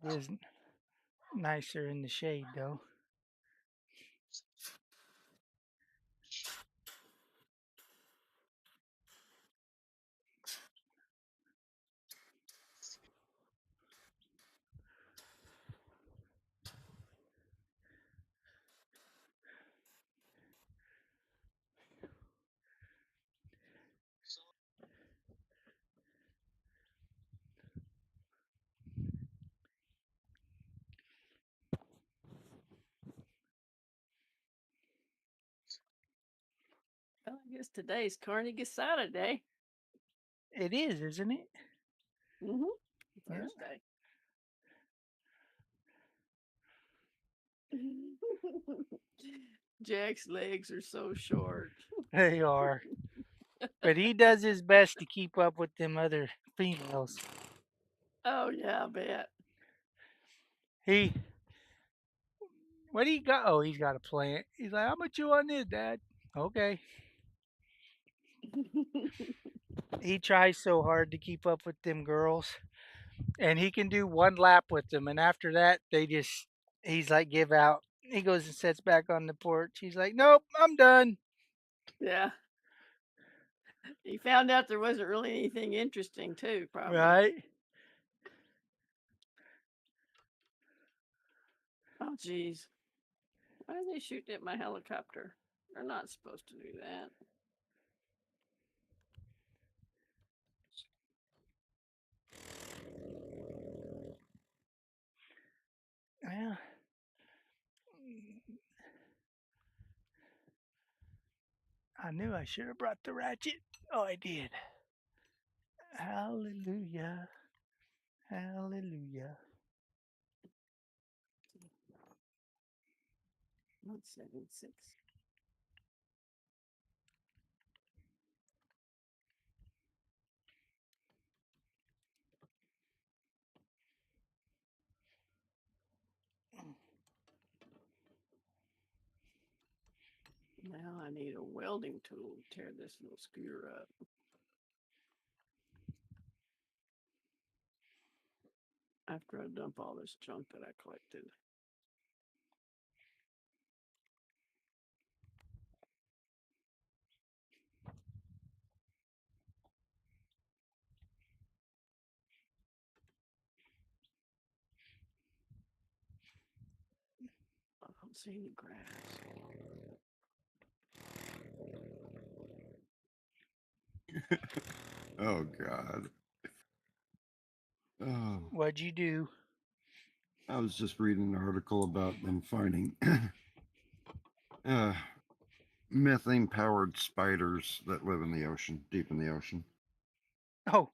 it is nicer in the shade, though. Well, I guess today's Carnegie Saturday. It is, isn't it? Mm-hmm. Yeah. Thursday. Jack's legs are so short. They are. But he does his best to keep up with them other females. Oh yeah, I bet. He, what do you got? Oh, he's got a plant. He's like, how much you want this, Dad? Okay. He tries so hard to keep up with them girls, and he can do one lap with them, and after that, he's like, give out. He goes and sits back on the porch. He's like, nope, I'm done. Yeah. He found out there wasn't really anything interesting too, probably. Right? Oh geez. Why are they shooting at my helicopter? They're not supposed to do that. Yeah. I knew I should have brought the ratchet. Oh, I did. Hallelujah. Hallelujah. 176. Now I need a welding tool to tear this little scooter up. After I dump all this junk that I collected. I don't see any grass. Oh God. Oh, What'd you do? I was just reading an article about them finding methane powered spiders that live in the ocean, deep in the ocean. Oh,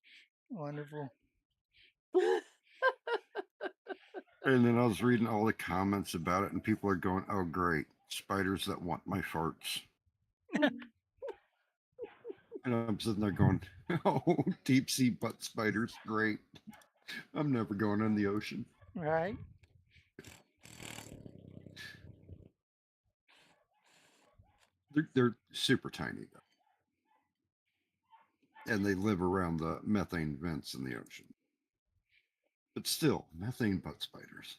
wonderful. And then I was reading all the comments about it, and people are going, oh, great, spiders that want my farts. And I'm sitting there going, oh, deep sea butt spiders, great. I'm never going in the ocean. Right? They're super tiny, though. And they live around the methane vents in the ocean. But still, methane butt spiders.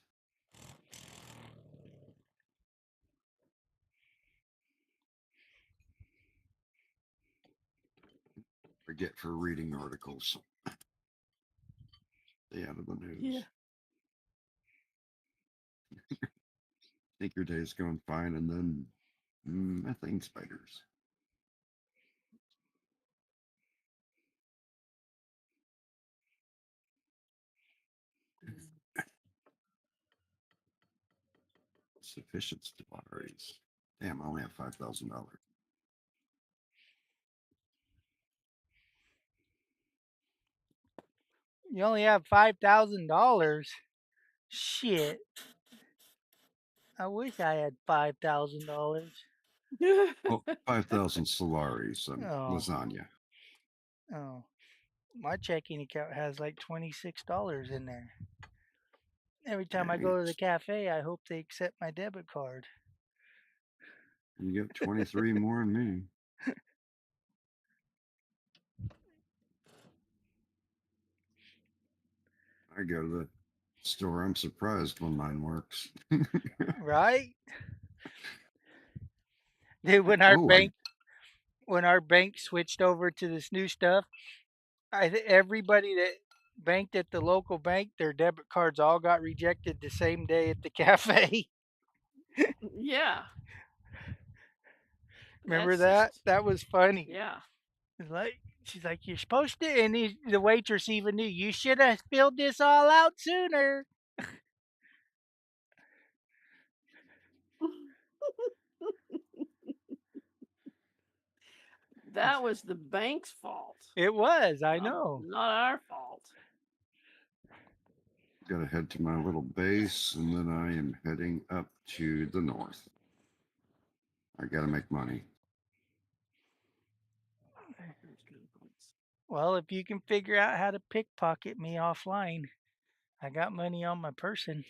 Forget for reading articles. Stay out of the news. Yeah. Think your day's going fine, and then methane spiders. Sufficient stories. Damn, I only have $5,000. You only have $5,000. Shit. I wish I had $5,000. Well, 5,000 Solaris and Oh. lasagna. Oh. My checking account has like $26 in there. Every time I go to the cafe, I hope they accept my debit card. You get 23 more than me. I go to the store. I'm surprised when mine works. Right? Dude, when our bank switched over to this new stuff, everybody that banked at the local bank, their debit cards all got rejected the same day at the cafe. Yeah. Remember That's that? just- That was funny. yeah. It's like she's like, you're supposed to, and the waitress even knew you should have filled this all out sooner. That was the bank's fault. It was, I Not, know. not our fault. Gotta head to my little base, and then I am heading up to the north. I gotta make money. Well, if you can figure out how to pickpocket me offline, I got money on my person.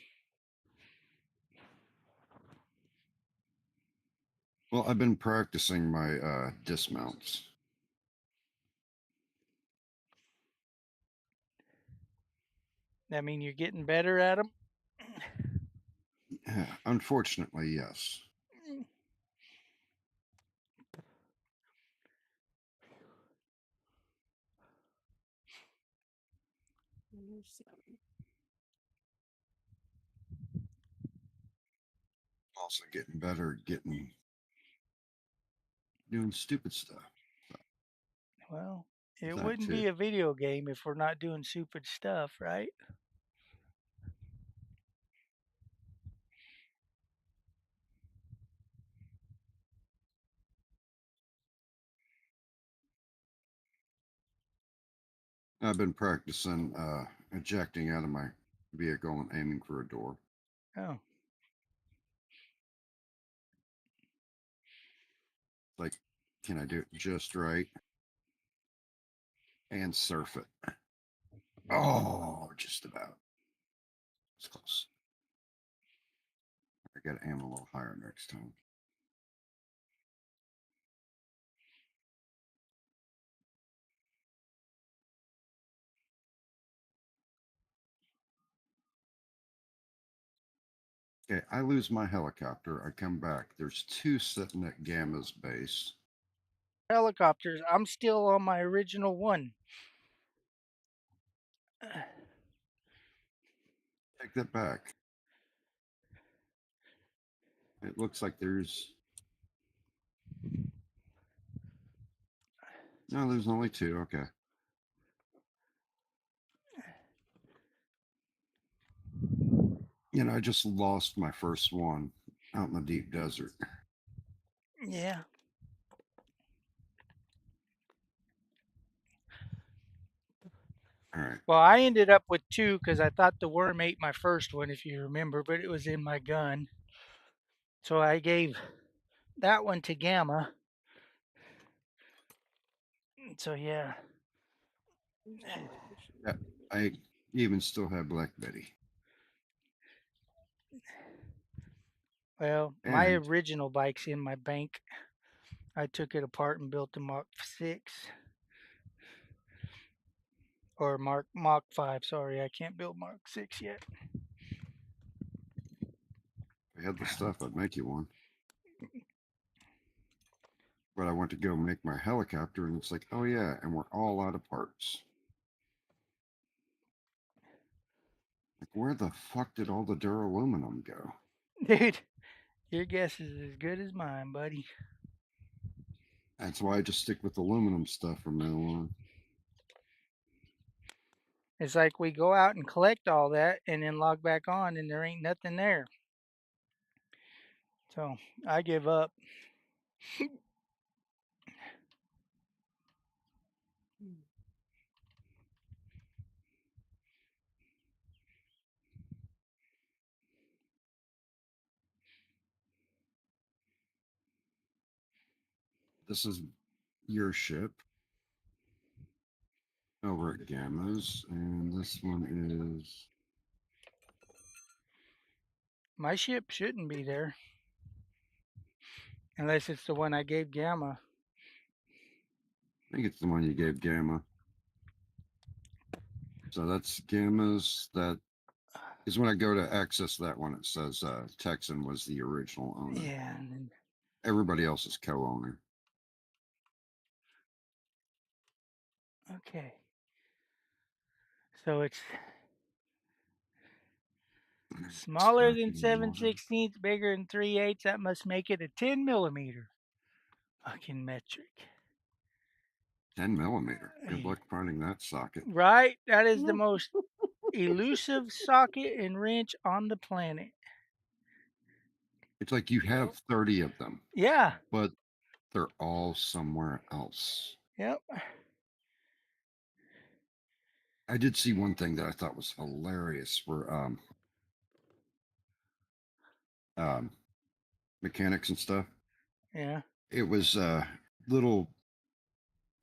Well, I've been practicing my dismounts. That mean you're getting better at them? Unfortunately, yes. Also getting better at doing stupid stuff. Well, it That wouldn't too. be a video game if we're not doing stupid stuff, right? I've been practicing ejecting out of my vehicle and aiming for a door. Oh, Like, can I do it just right? And surf it. Oh, just about. It's close. I gotta aim a little higher next time. Okay, I lose my helicopter. I come back. There's two sitting at Gamma's base. helicopters. I'm still on my original one. Take that back. It looks like there's... No, there's only two. Okay. You know, I just lost my first one out in the deep desert. Yeah. All right. Well, I ended up with two because I thought the worm ate my first one, if you remember, but it was in my gun. So I gave that one to Gamma. So yeah. Yeah, I even still have Black Betty. Well, my And original bike's in my bank. I took it apart and built a Mach 6. Or Mach 5, sorry, I can't build Mach 6 yet. if I had the stuff, I'd make you one. But I went to go make my helicopter, and it's like, oh yeah, and we're all out of parts. Like, where the fuck did all the duraluminum go? Dude, your guess is as good as mine, buddy. That's why I just stick with aluminum stuff from now on. It's like we go out and collect all that and then log back on and there ain't nothing there. So I give up. This is your ship over at Gamma's, and this one is... My ship shouldn't be there. Unless it's the one I gave Gamma. I think it's the one you gave Gamma. So that's Gamma's. That is when I go to access that one, it says Texan was the original owner. Yeah. And then, Everybody else is co-owner. okay. So it's smaller than 7/16, bigger than 3/8. That must make it a 10 millimeter. Fucking metric. 10 millimeter. Good luck finding that socket. Right? That is the most elusive socket and wrench on the planet. It's like you have 30 of them, Yeah. but They're all somewhere else. Yep. I did see one thing that I thought was hilarious for um, mechanics and stuff. Yeah. It was a little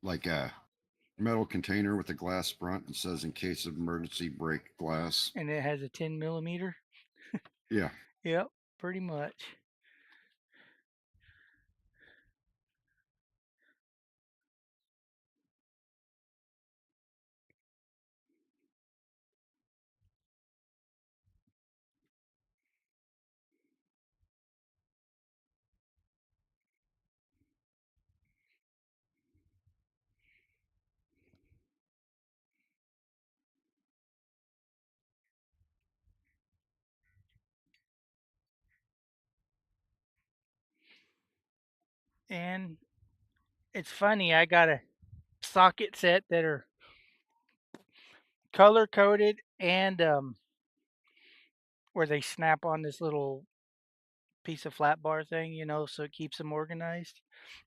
like a metal container with a glass front and says in case of emergency break glass. And it has a 10 millimeter. Yeah. Yep. Pretty much. And it's funny, I got a socket set that are color coded and where they snap on this little piece of flat bar thing, so it keeps them organized.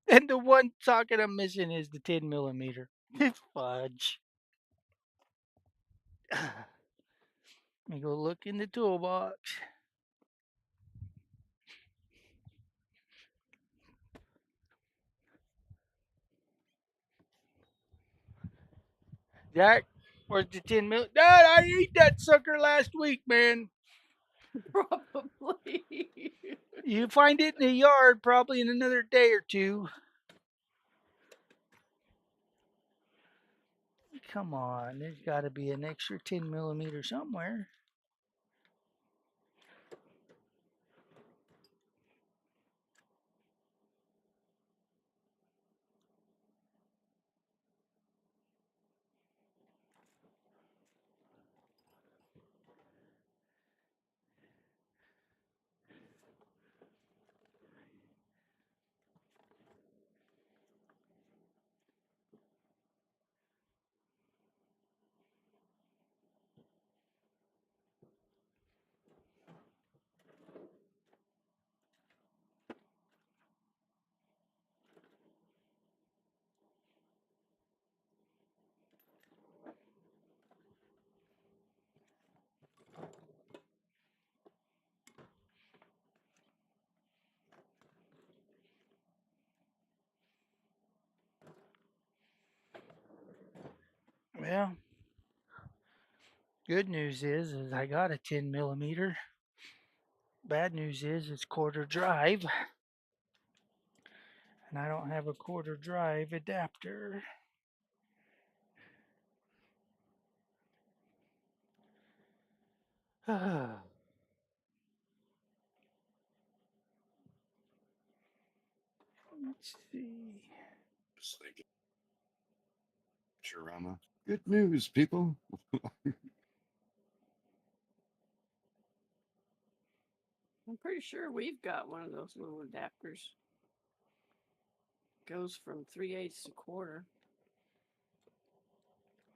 And the one socket I'm missing is the 10 millimeter. Fudge. Let me go look in the toolbox. Jack, where's the 10 mil? Dad, I ate that sucker last week, man. Probably. You find it in the yard probably in another day or two. Come on, there's got to be an extra 10 millimeter somewhere. Well, good news is I got a 10 millimeter. Bad news is it's quarter drive. And I don't have a quarter drive adapter. Let's see. Just thinking. Chirama. Good news, people. I'm pretty sure we've got one of those little adapters. Goes from 3/8 to quarter.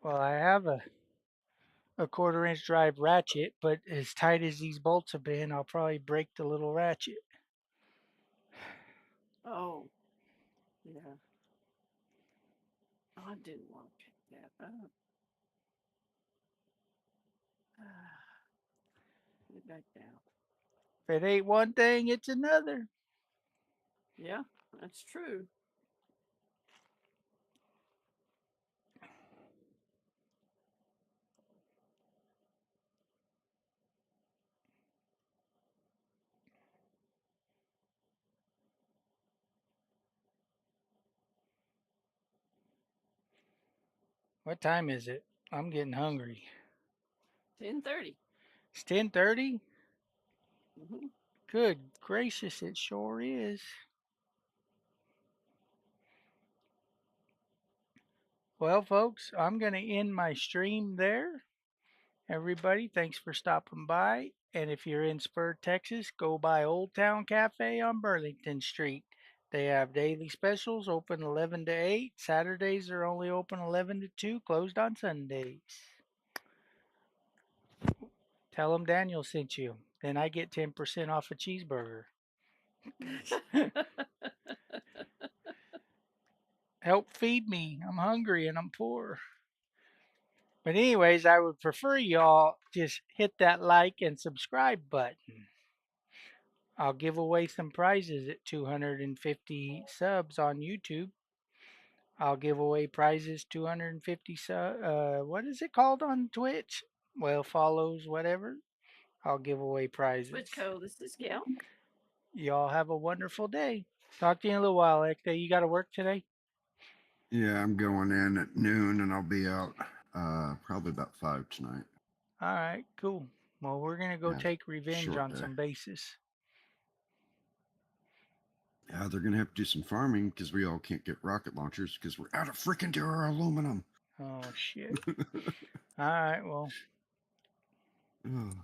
Well, I have a quarter-inch drive ratchet, but as tight as these bolts have been, I'll probably break the little ratchet. Oh, yeah. Oh, I didn't want to pick that up. Put it back down. If it ain't one thing, it's another. Yeah, that's true. What time is it? I'm getting hungry. 10:30. It's 10:30? Mm-hmm. Good gracious, it sure is. Well, folks, I'm going to end my stream there. Everybody, thanks for stopping by. And if you're in Spur, Texas, go by Old Town Cafe on Burlington Street. They have daily specials open 11 to 8. Saturdays are only open 11 to 2, closed on Sundays. Tell them Daniel sent you. Then I get 10% off a cheeseburger. Help feed me. I'm hungry and I'm poor. But anyways, I would prefer y'all just hit that like and subscribe button. I'll give away some prizes at 250 subs on YouTube. I'll give away prizes 250 what is it called on Twitch? Well, follows, whatever. I'll give away prizes. Switch code. This is Gail. Y'all have a wonderful day. Talk to you in a little while, Ekta. You got to work today? Yeah, I'm going in at noon and I'll be out probably about 5 tonight. All right, cool. Well, we're going to go Yeah, take revenge short on day. some bases. Yeah, they're going to have to do some farming because we all can't get rocket launchers because we're out of freaking aluminum. Oh, shit. All right, well. Ugh.